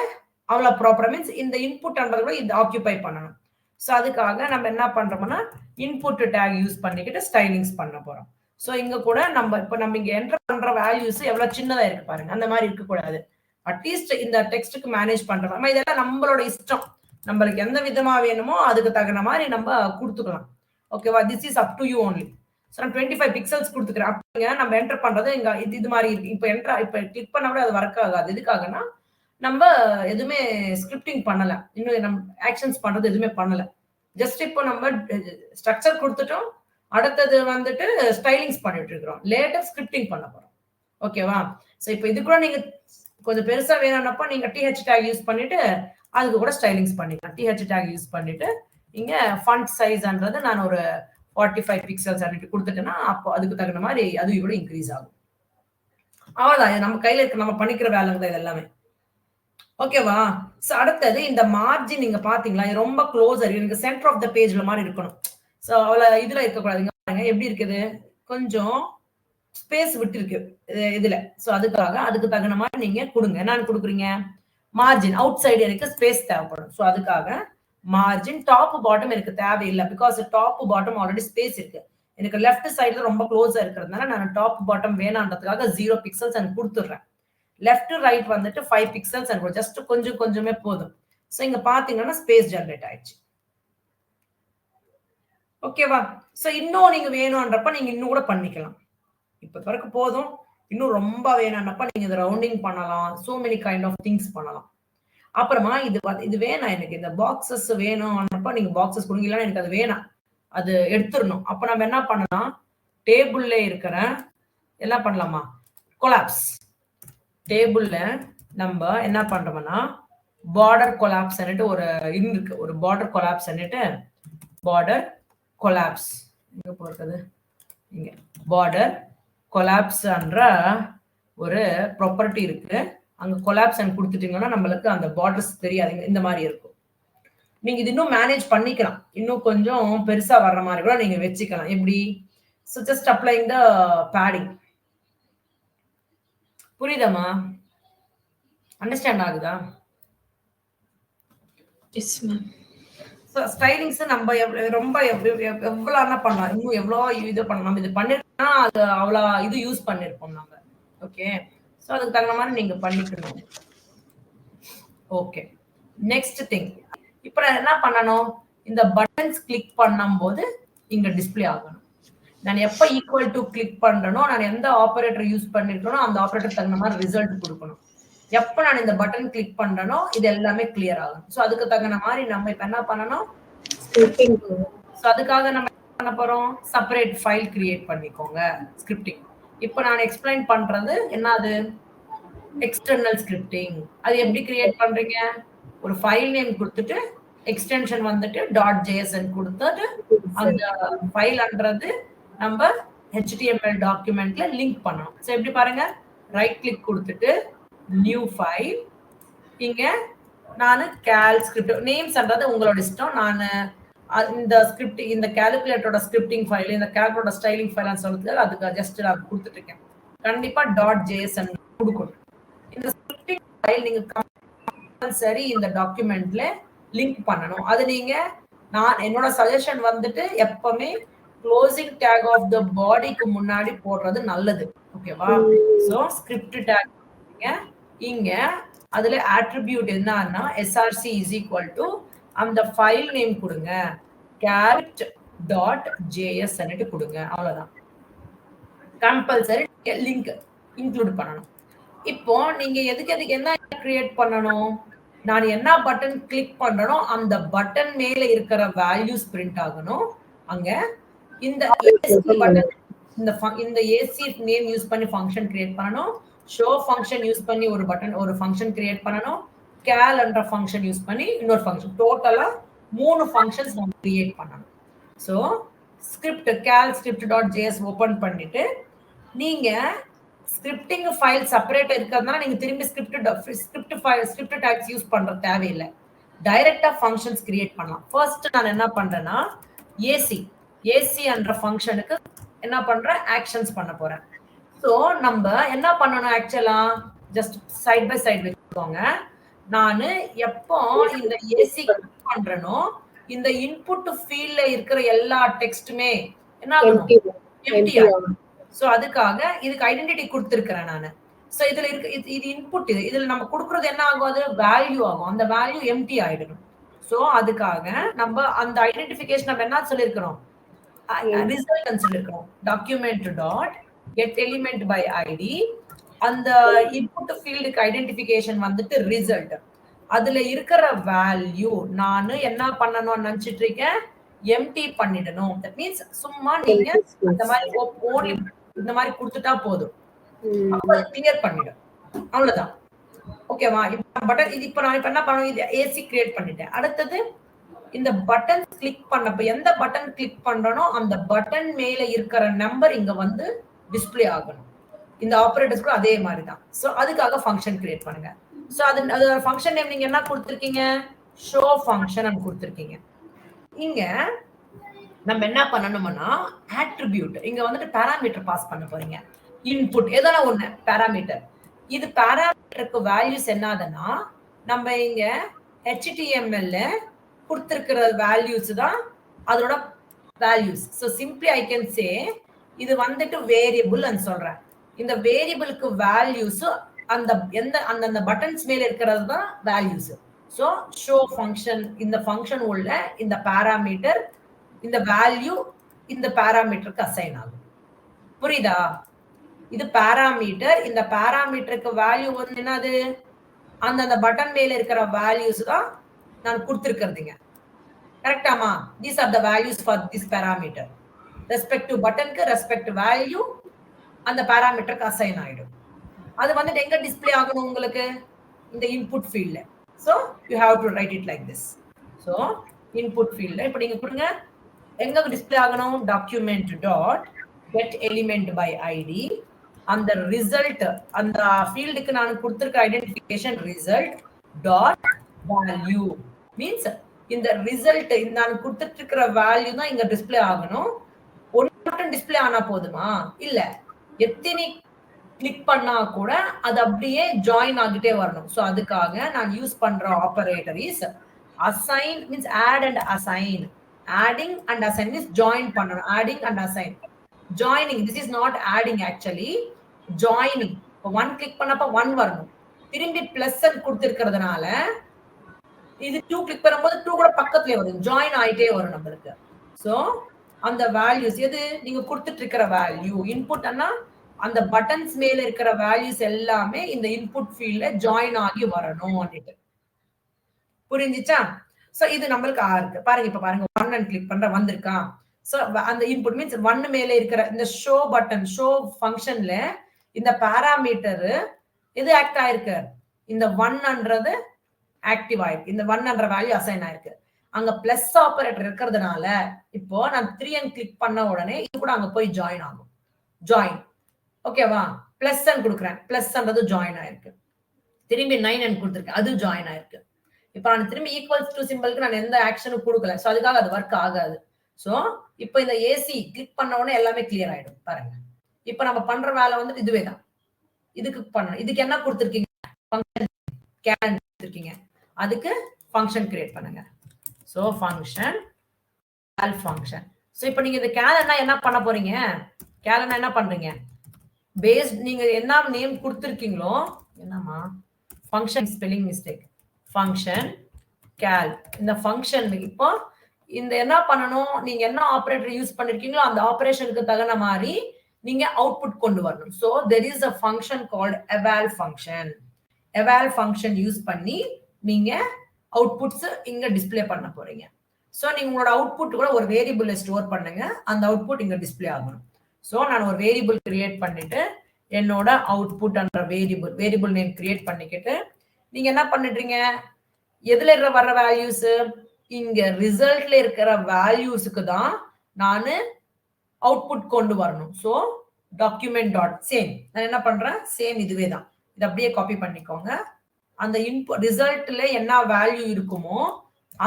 அவ்வளவு ப்ராப்பரா மீன்ஸ் இந்த இன்புட்ன்றது இது ஆக்குபை பண்ணணும். சோ அதுக்காக நம்ம என்ன பண்றோம்னா இன்புட் டேக் யூஸ் பண்ணிக்கிட்டு ஸ்டைலிங்ஸ் பண்ண போறோம். சோ இங்க கூட நம்ம இங்க என்டர் பண்ற வேல்யூஸ் எவ்வளவு சின்னதா இருக்கு பாருங்க. அந்த மாதிரி இருக்க கூடாது. அட்லீஸ்ட் இந்த டெக்ஸ்டுக்கு மேனேஜ் பண்றோம். இதெல்லாம் நம்மளோட இஷ்டம். நம்மளுக்கு எந்த விதமா வேணுமோ அதுக்கு தகுந்த மாதிரி நம்ம கொடுத்துக்கலாம். ஓகேவா? This is up to you only. So நான் 25 பிக்சல்ஸ் கொடுத்துக்கிறேன். அப்படிங்க நம்ம என்டர் பண்றது இங்க இது மாதிரி இருக்கு. இப்ப கிளிக் பண்ண கூட அது ஒர்க் ஆகாது. எதுக்காகனா நம்ம எதுவுமே ஸ்கிரிப்டிங் பண்ணல. இன்னும் நம்ம ஆக்ஷன்ஸ் பண்றது எதுவுமே பண்ணல. ஜஸ்ட் இப்போ நம்ம ஸ்ட்ரக்சர் கொடுத்துட்டோம். அடுத்தது வந்துட்டு ஸ்டைலிங்ஸ் பண்ணிட்டு இருக்கிறோம். லேட்டர் ஸ்கிரிப்டிங் பண்ண போறோம். ஓகேவா? சோ இப்போ இது கூட நீங்க கொஞ்சம் பெருசா வேணும்னப்ப நீங்க TH டேக் யூஸ் பண்ணிட்டு அதுக்கு கூட ஸ்டைலிங்ஸ் பண்ணிக்கலாம். TH டேக் யூஸ் பண்ணிட்டு இங்க ஃபாண்ட் சைஸ்ன்றது நான் ஒரு 45 பிக்சல்ஸ் அன்னிட்டு கொடுத்துட்டேன்னா அப்போ அதுக்கு தகுந்த மாதிரி அது கூட இன்க்ரீஸ் ஆகும். அவ்வளவுதான். நம்ம கையில இருக்க நம்ம பண்ணிக்கிற வேலைங்க தான் இது எல்லாமே. ஓகேவா? சோ அடுத்தது இந்த மார்ஜின் நீங்க பாத்தீங்களா? இது ரொம்ப க்ளோசர். எனக்கு சென்டர் ஆஃப் த பேஜ்ல மாதிரி இருக்கணும். சோ அவ்வளவு இதுல இருக்க கூடாதுங்க. பாருங்க எப்படி இருக்குது? கொஞ்சம் ஸ்பேஸ் விட்டு இருக்கு இதுல. சோ அதுக்கு தகுந்த மாதிரி நீங்க கொடுங்க. என்ன கொடுக்குறீங்க? மார்ஜின் அவுட் சைடு எனக்கு ஸ்பேஸ் தேவைப்படும். சோ அதுக்காக மார்ஜின் டாப் பாட்டம் எனக்கு தேவையில்லை. Because top bottom already space இருக்கு. எனக்கு லெஃப்ட் சைடுல ரொம்ப க்ளோஸா இருக்கிறதுனால நான் டாப் பாட்டம் வேணான்றதுக்காக 0 பிக்சல்ஸ் எனக்கு கொடுத்துடுறேன். லெஃப்ட் ரைட் வந்துட்டு 5 பிக்சல்ஸ் எனக்கு ஜஸ்ட் கொஞ்சமே போதும். சோ இங்க பாத்தீங்கன்னா ஸ்பேஸ் ஜெனரேட் ஆயிடுச்சு. ஓகேவா? சோ இன்னும் நீங்க வேணும்ன்றப்ப நீங்க இன்னும் கூட பண்ணிக்கலாம். இப்ப வரைக்கும் போதும். இன்னும் ரொம்ப வேணும்னப்ப நீங்க இதை ரவுண்டிங் பண்ணலாம். So many kind of things பண்ணலாம். அப்புறமா இது வேணாம் எனக்கு இந்த பாக்ஸஸ் வேணும்னப்ப நீங்க பாக்ஸஸ் கொடுங்க. இல்லைன்னா எனக்கு அது வேணாம். அது எடுத்துடணும். அப்ப நம்ம என்ன பண்ணலாம்? டேபிள்ல இருக்கிற என்ன பண்ணலாமா? கொலாப்ஸ். டேபிள்ல நம்ம என்ன பண்றோம்னா பார்டர் கொலாப்ஸ் ஒரு இருக்கு. ஒரு பார்டர் கொலாப்ஸ் பார்டர் கொலாப்ஸ் எங்க போறது? இங்க பார்டர் கொலாப்ஸ்ன்ற ஒரு ப்ராப்பர்ட்டி இருக்கு. அங்க கொலாப்ஸ் கொடுத்துட்டீங்கன்னா நம்மளுக்கு அந்த பார்டர்ஸ் தெரியாது. இந்த மாதிரி இருக்கும். நீங்க இது இன்னும் மேனேஜ் பண்ணிக்கலாம். இன்னும் கொஞ்சம் பெருசா வர்ற மாதிரி கூட நீங்க வச்சுக்கலாம். எப்படி? So just applying the padding. புரியுதாமா? அண்டர்ஸ்டாண்ட் ஆகுதா? Yes ma'am. சோ ஸ்டைலிங்ஸ் நம்ம ரொம்ப எவ்வளவு பண்ணலாம். இன்னும் எவ்வளவு இது பண்ணலாம். நம்ம இது பண்ணிருக்கோம்னா அது அவ்வளவு இது யூஸ் பண்ணிருப்போம் நம்ம. ஓகே. சோ அதுக்கு தகுந்த மாதிரி நீங்க பண்ணிக்கணும். ஓகே. Next thing. இப்போ நான் என்ன பண்ணணும்? இந்த பட்டன்ஸ் கிளிக் பண்ணும்போது இங்க டிஸ்ப்ளே ஆகணும். நான் எப்ப ஈக்குவல் டு கிளிக் பண்றேனோ நான் எந்த ஆபரேட்டர் யூஸ் பண்ணிருக்கேனோ அந்த ஆபரேட்டர் தகுந்த மாதிரி ரிசல்ட் கொடுக்கணும். எப்ப நான் இந்த பட்டன் கிளிக் பண்றேனோ இது எல்லாமே கிளியர் ஆகும். சோ அதுக்கு தகுந்த மாதிரி நம்ம இப்ப என்ன பண்ணணும்? ஸ்கிரிப்டிங். சோ அதுக்காக நம்ம என்ன பண்ண போறோம்? செப்பரேட் ஃபைல் கிரியேட் பண்ணிக்கோங்க. ஸ்கிரிப்டிங். இப்போ நான் எக்ஸ்பிளைன் பண்றது என்னது? External scripting. அது எப்படி கிரியேட் பண்றீங்க? ஒரு ஃபைல் நேம் கொடுத்துட்டு எக்ஸ்டென்ஷன் வந்துட்டு .jsn கொடுத்துட்டு அந்த ஃபைல்ன்றது நம்ம HTML டாக்குமெண்ட்ல லிங்க் பண்ணணும். ஸோ எப்படி பாருங்க, ரைட் கிளிக் கொடுத்துட்டு நியூ ஃபைல், இங்க நான் கேல் ஸ்கிரிப்ட் நேம்ஸ்ன்றது உங்களோட இஷ்டம். நான் இந்த ஸ்கிரிப்ட், இந்த கால்குலேட்டரோட ஸ்கிரிப்டிங் ஃபைல், இந்த கால்குலேட்டரோட ஸ்டைலிங் ஃபைல் சொல்றதுக்கு அதுக்கு ஜஸ்ட் நான் கொடுத்துட்டு இருக்கேன். கண்டிப்பா .jsn கொடுக்கணும். இந்த ஸ்கிரிப்டிங் ஃபைல் நீங்க சரி இந்த டாக்குமெண்ட்ல லிங்க் பண்ணணும். அது நீங்க நான் என்னோட சஜஷன் வந்துட்டு எப்பவுமே க்ளோசிங் டேக் ஆஃப் த பாடிக்கு முன்னாடி போடுறது நல்லது. ஓகேவா? சோ ஸ்கிரிப்ட் டேக் இங்க அதுல ஆட்ரிபியூட் என்னன்னா src is equal to அந்த ஃபைல் நேம் கொடுங்க, caret.js ன்னு கொடுங்க. அவ்வளவுதான். கம்பல்சரி லிங்க் இன்க்ளூட் பண்ணணும். இப்போ நீங்க எதுக்கு என்ன கிரியேட் பண்ணணும், நான் என்ன பட்டன் கிளிக் பண்றனோ அந்த பட்டன் மேல இருக்கிற வேல்யூஸ் பிரிண்ட் ஆகணும். அங்க இந்த ஏசி பட்டன், இந்த ஏசி நேம் யூஸ் பண்ணி ஃபங்க்ஷன் கிரியேட் பண்ணணும். ஷோ ஃபங்க்ஷன் யூஸ் பண்ணி ஒரு பட்டன் ஒரு ஃபங்க்ஷன் கிரியேட் பண்ணணும். கேல் என்ற ஃபங்க்ஷன் யூஸ் பண்ணி இன்னொரு ஃபங்க்ஷன், டோட்டலா 3 ஃபங்க்ஷன்ஸ் நம்ம கிரியேட் பண்ணணும். So script Khel script.js open பண்ணிட்டு நீங்க ஸ்கிரிப்டிங் ஃபைல் செப்பரேட்டா இருக்கிறதுனால நீங்க திரும்பி ஸ்கிரிப்ட் டேக்ஸ் யூஸ் பண்ற தேவையில்லை. டைரக்டா ஃபங்க்ஷன்ஸ் கிரியேட் பண்ணலாம். ஃபர்ஸ்ட் நான் என்ன பண்றேன்னா ஏசி என்ற ஃபங்க்ஷனுக்கு என்ன பண்றேன், ஆக்ஷன்ஸ் பண்ண போறேன். ஸோ நம்ம என்ன பண்ணணும், ஆக்சுவலா ஜஸ்ட் சைட் பை சைட் வச்சுக்கோங்க. நான் எப்போ இந்த ஏசி பண்றேனோ இந்த இன்புட் ஃபீல்ட்ல இருக்கிற எல்லா டெக்ஸ்ட்டுமே என்ன ஆகணும், எம்டி ஆகணும். சோ அதுக்காக இதுக்கு ஐடென்டிட்டி கொடுத்திருக்கிறேன் நான். சோ இதுல இருக்கு இது இன்புட், இதுல நம்ம கொடுக்கறது என்ன ஆகும், அது வேல்யூ ஆகும். அந்த வேல்யூ எம்டி ஆயிடணும். சோ அதுக்காக நம்ம அந்த ஐடென்டிஃபிகேஷன் நம்ம என்ன சொல்லிருக்கிறோம், ரிசல்ட் சொல்லிருக்கிறோம். Document dot get element by ID, அந்த இன்புட் ஃபீல்டுக்கு ஐடென்டிஃபிகேஷன் வந்துட்டு ரிசல்ட். அதுல இருக்கிற வேல்யூ நான் என்ன பண்ணணும்னு நினைச்சிட்டு இருக்கேன், எம்டி பண்ணிடணும். தட் மீன்ஸ் சும்மா நீங்க அந்த மாதிரி ஓன்லி இந்த மாதிரி கொடுத்துட்டா போதும், அப்ப கிளியர் பண்ணிடும். அவ்வளவுதான். ஓகேவா? பட்டன் இது இப்ப நான் இப்ப என்ன பண்ணுவேன், இது ஏசி கிரியேட் பண்ணிட்டேன். அடுத்தது இந்த பட்டன் கிளிக் பண்ணப்ப எந்த பட்டன் கிளிக் பண்றனோ அந்த பட்டன் மேல இருக்கிற நம்பர் இங்க வந்து டிஸ்பிளே ஆகணும். இந்த ஆபரேட்டர்ஸ் கூட அதே மாதிரி தான். சோ அதுக்காக ஃபங்க்ஷன் கிரியேட் பண்ணுங்க. சோ அது ஃபங்க்ஷன் நேம் நீங்க என்ன கொடுத்திருக்கீங்க, ஷோ ஃபங்க்ஷன் கொடுத்திருக்கீங்க. இங்க நம்ம என்ன பண்ணணும்னா ஆட்ரிபியூட், இங்க வந்துட்டு பாராமீட்டர் பாஸ் பண்ண போறீங்க. இன்புட் ஏதான ஒண்ணு பாராமீட்டர். இது பாராமீட்டருக்கு வேல்யூஸ் என்னதுன்னா நம்ம இங்க HTML கொடுத்திருக்கிற வேல்யூஸ் தான் அதோட values. So simply I can say இது வந்துட்டு வேரியபிள் ன்னு சொல்றேன். இந்த வேரியபிளுக்கு வேல்யூஸ் அந்த அந்த பட்டன்ஸ் மேல இருக்கிறது தான் வேல்யூஸ். சோ ஷோ ஃபங்க்ஷன், இந்த ஃபங்க்ஷன் உள்ள இந்த பாராமீட்டர், இந்த வேல்யூ இந்த பாராமீட்டருக்கு அசைன் ஆகும். புரியுதா? இது பாராமீட்டர். இந்த பாராமீட்டருக்கு வேல்யூ வந்து என்னது, அந்த பட்டன் மேல இருக்கிற வேல்யூஸ் தான் நான் கொடுத்திருக்கிறதுங்க. கரெக்டாமா? These are the values for this parameter. Respect to பட்டனுக்கு ரெஸ்பெக்ட் வேல்யூ அந்த பாராமீட்டருக்கு அசைன் ஆயிடும். அது வந்துட்டு எங்க டிஸ்பிளே ஆகணும் உங்களுக்கு, இந்த இன்புட் ஃபீல்ட்ல. So you have to write it like this. So input ஃபீல்ட்ல இப்ப நீங்க கொடுங்க, எங்க டிஸ்பிளே ஆகணும், document dot get element by ID, அந்த ரிசல்ட் அந்த ஃபீல்டுக்கு நான் கொடுத்திருக்க identification result dot value. Means இந்த ரிசல்ட் நான் கொடுத்துட்டு இருக்கிற வேல்யூ தான் இங்க டிஸ்பிளே ஆகணும். ஒன்னு மட்டும் டிஸ்பிளே ஆனா போதுமா, இல்ல எத்தனை கிளிக் பண்ணா கூட அது அப்படியே ஜாயின் ஆகிட்டே வரணும். சோ அதுக்காக நான் யூஸ் பண்ற operator is assign, means add and assign. Adding and assign is join பண்ணனும். adding and assign, joining, this is not adding actually, joining. இப்போ 1 கிளிக் பண்ணப்ப 1 வரணும், திரும்பி பிளஸ் கொடுத்திருக்கிறதுனால இது 2 கிளிக் பண்ணும்போது 2 கூட பக்கத்துலயே வரும், ஜாயின் ஆயிட்டே வரும் நமக்கு. சோ அந்த வேல்யூஸ் எது நீங்க கொடுத்துட்டு இருக்கிற வேல்யூ இன்புட்னா அந்த பட்டன்ஸ் மேல இருக்கிற வேல்யூஸ் எல்லாமே இந்த இன்புட் ஃபீல்ட்ல ஜாயின் ஆகி வரணும். புரிஞ்சுச்சா? சோ இது நம்மளுக்கு இருக்கு பாருங்க. இப்ப பாருங்க 1 and கிளிக் பண்ற வந்திருக்கா. சோ அந்த இன்புட் மீன்ஸ் 1 மேல இருக்கிற இந்த ஷோ பட்டன், ஷோ ஃபங்க்ஷன்ல இந்த பாராமீட்டர் இது ஆக்ட் ஆயிருக்கு. இந்த 1ன்றது ஆக்டிவ் ஆயிருக்கு. இந்த 1 வேல்யூ அசைன் ஆயிருக்கு. அங்க பிளஸ் ஆபரேட்டர் இருக்கிறதுனால இப்போ நான் 3n கிளிக் பண்ண உடனே இது கூட அங்க போய் ஜாயின் ஆகும். ஜாயின். ஓகேவா? பிளஸ் n கொடுக்குறேன். பிளஸ்ன்றது ஜாயின் ஆயிருக்கு. திரும்பி 9n கொடுத்துருக்கேன். அது ஜாயின் ஆயிருக்கு. இப்ப நான் திரும்பி ஈக்குவல்ஸ் டு சிம்பிளுக்கு நான் எந்த ஆக்ஷனும் கொடுக்கல. சோ அதுக்காக அது ஒர்க் ஆகாது. சோ இப்போ இந்த ஏசி கிளிக் பண்ண உடனே எல்லாமே கிளியர் ஆயிடும். பாருங்க. இப்ப நம்ம பண்ற வேலை வந்து இதுவே தான். இதுக்கு பண்ணணும். இதுக்கு என்ன கொடுத்துருக்கீங்க? ஃபங்க்ஷன் கேலன் கொடுத்துருக்கீங்க. அதுக்கு ஃபங்க்ஷன் கிரியேட் பண்ணுங்க. So function cal function. So இப்போ நீங்க இந்த கேலன்னா என்ன பண்ண போறீங்க? கேலன்னா என்ன பண்றீங்க? பேஸ்ட் நீங்க என்ன நேம் கொடுத்துருக்கீங்களோ என்னமா function spelling mistake. Function cal இந்த ஃபங்க்ஷன் இப்போ இந்த என்ன பண்ணணும்? நீங்க என்ன ஆபரேட்டர் யூஸ் பண்ணிருக்கீங்களோ அந்த ஆபரேஷனுக்கு தகுந்த மாதிரி நீங்க அவுட்புட் கொண்டு வரணும். So there is a function called eval function. eval function use பண்ணி நீங்க அவுட்புட்ஸ் இங்க டிஸ்ப்ளே பண்ண போறீங்க. சோ நீங்க உங்களோட அவுட்புட் கூட ஒரு வேரியபிள்ல ஸ்டோர் பண்ணுங்க. அந்த அவுட்புட் இங்க டிஸ்ப்ளே ஆகணும். சோ நான் ஒரு வேரியபிள் கிரியேட் பண்ணிட்டு என்னோட அவுட்புட் என்ற வேரியபிள் நேம் கிரியேட் பண்ணிக்கிட்டு நீங்க என்ன பண்ணிடுறீங்க? எதுல வர்ற வேல்யூஸ்? இங்க ரிசல்ட்ல இருக்கிற வேல்யூஸ்க்கு தான் நான் அவுட்புட் கொண்டு வரணும். So document dot same. நான் என்ன பண்றேன்? சேம் இதுவே தான். இது அப்படியே காப்பி பண்ணிக்கோங்க. அந்த இன்புட் ரிசல்ட்ல என்ன வேல்யூ இருக்குமோ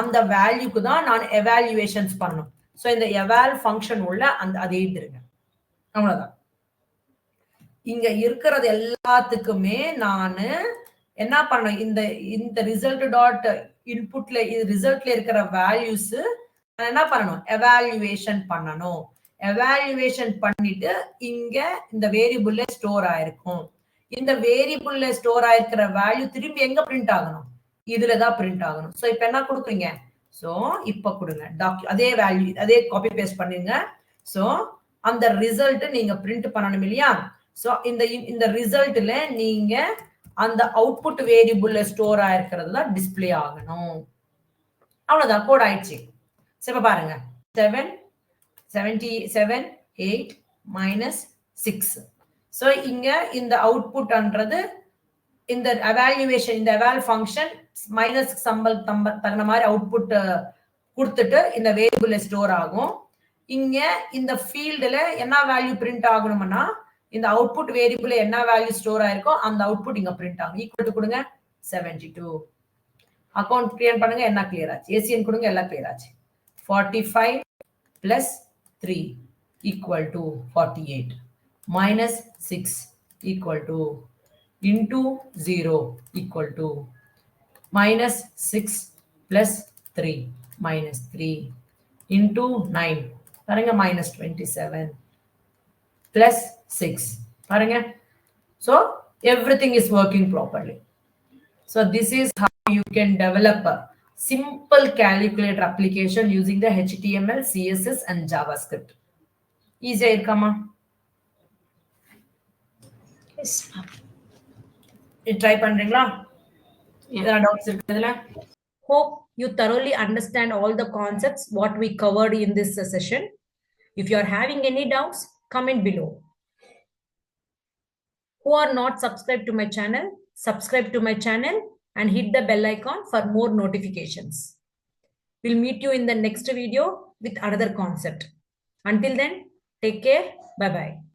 அந்த வேல்யூக்கு தான் நான் எவாலுவேஷன்ஸ் பண்ணணும். சோ இந்த எவால் ஃபங்க்ஷன் உள்ள அந்த அதை எழுதிருங்க. அவ்வளவுதான். இங்க இருக்கிறது எல்லாத்துக்குமே நான் என்ன பண்ணணும்? இந்த ரிசல்ட் டாட் இன்புட்ல ரிசல்ட்ல இருக்கிற வேல்யூஸ் நான் என்ன பண்ணணும்? எவாலுவேஷன் பண்ணணும். எவாலுவேஷன் பண்ணிட்டு இங்க இந்த வேரியபிள்ல ஸ்டோர் ஆயிருக்கும். இந்த வேரியபிள்ல ஸ்டோர் ஆயிருக்கிற வேல்யூ திரும்பி எங்க பிரிண்ட் ஆகணும்? இதுலதான் பிரிண்ட் ஆகணும். சோ இப்ப என்ன கொடுக்குறீங்க? சோ இப்ப கொடுங்க அதே வேல்யூ அதே காப்பி பேஸ்ட் பண்ணுங்க. சோ அந்த ரிசல்ட் நீங்க பிரிண்ட் பண்ணணும் இல்லையா? சோ இந்த ரிசல்ட்ல நீங்க அந்த அவுட்புட் வேரியபிள்ல ஸ்டோர் ஆயிருக்கிறது தான் டிஸ்ப்ளே ஆகணும். அவ்வளவுதான். கோட் ஆயிடுச்சு. இப்ப பாருங்க 77 8 minus 6. சோ இங்க இந்த அவுட்புட்ன்றது இந்த எவாலுவேஷன் இந்த எவால் ஃபங்க்ஷன் மைனஸ் சம்பல் தகுந்த மாதிரி அவுட்புட் கொடுத்துட்டு இந்த வேரியபிள்ல ஸ்டோர் ஆகும். இங்க இந்த ஃபீல்டுல என்ன வேல்யூ பிரிண்ட் ஆகணும்னா இந்த அவுட்புட் வேரியபிள்ல என்ன வேல்யூ ஸ்டோர் ஆயிருக்கோ அந்த அவுட்புட் இங்க பிரிண்ட் ஆகும். ஈக்குவல் டு கொடுங்க 72. அக்கவுண்ட் கிரியேட் பண்ணுங்க. என்ன கிளியர் ஆச்சு? ஏசிஎன் கொடுங்க. எல்லாம் கிளியர் ஆச்சு. 45 plus 3 equal to 48 minus 6 equal to into 0 equal to minus 6 plus 3 minus 3 into 9 பாருங்க minus 27 plus 6 பாருங்க. So everything is working properly. So this is how you can develop a simple calculator application using the HTML, CSS and JavaScript. Easy irkama? Yes, ma'am. Try பண்றீங்களா? Yeah. Doubts இருக்குதுல? Hope you thoroughly understand all the concepts what we covered in this session. If you are having any doubts, comment below. Who are not subscribed to my channel, subscribe to my channel and hit the bell icon for more notifications. We'll meet you in the next video with another concept. Until then, take care. Bye-bye.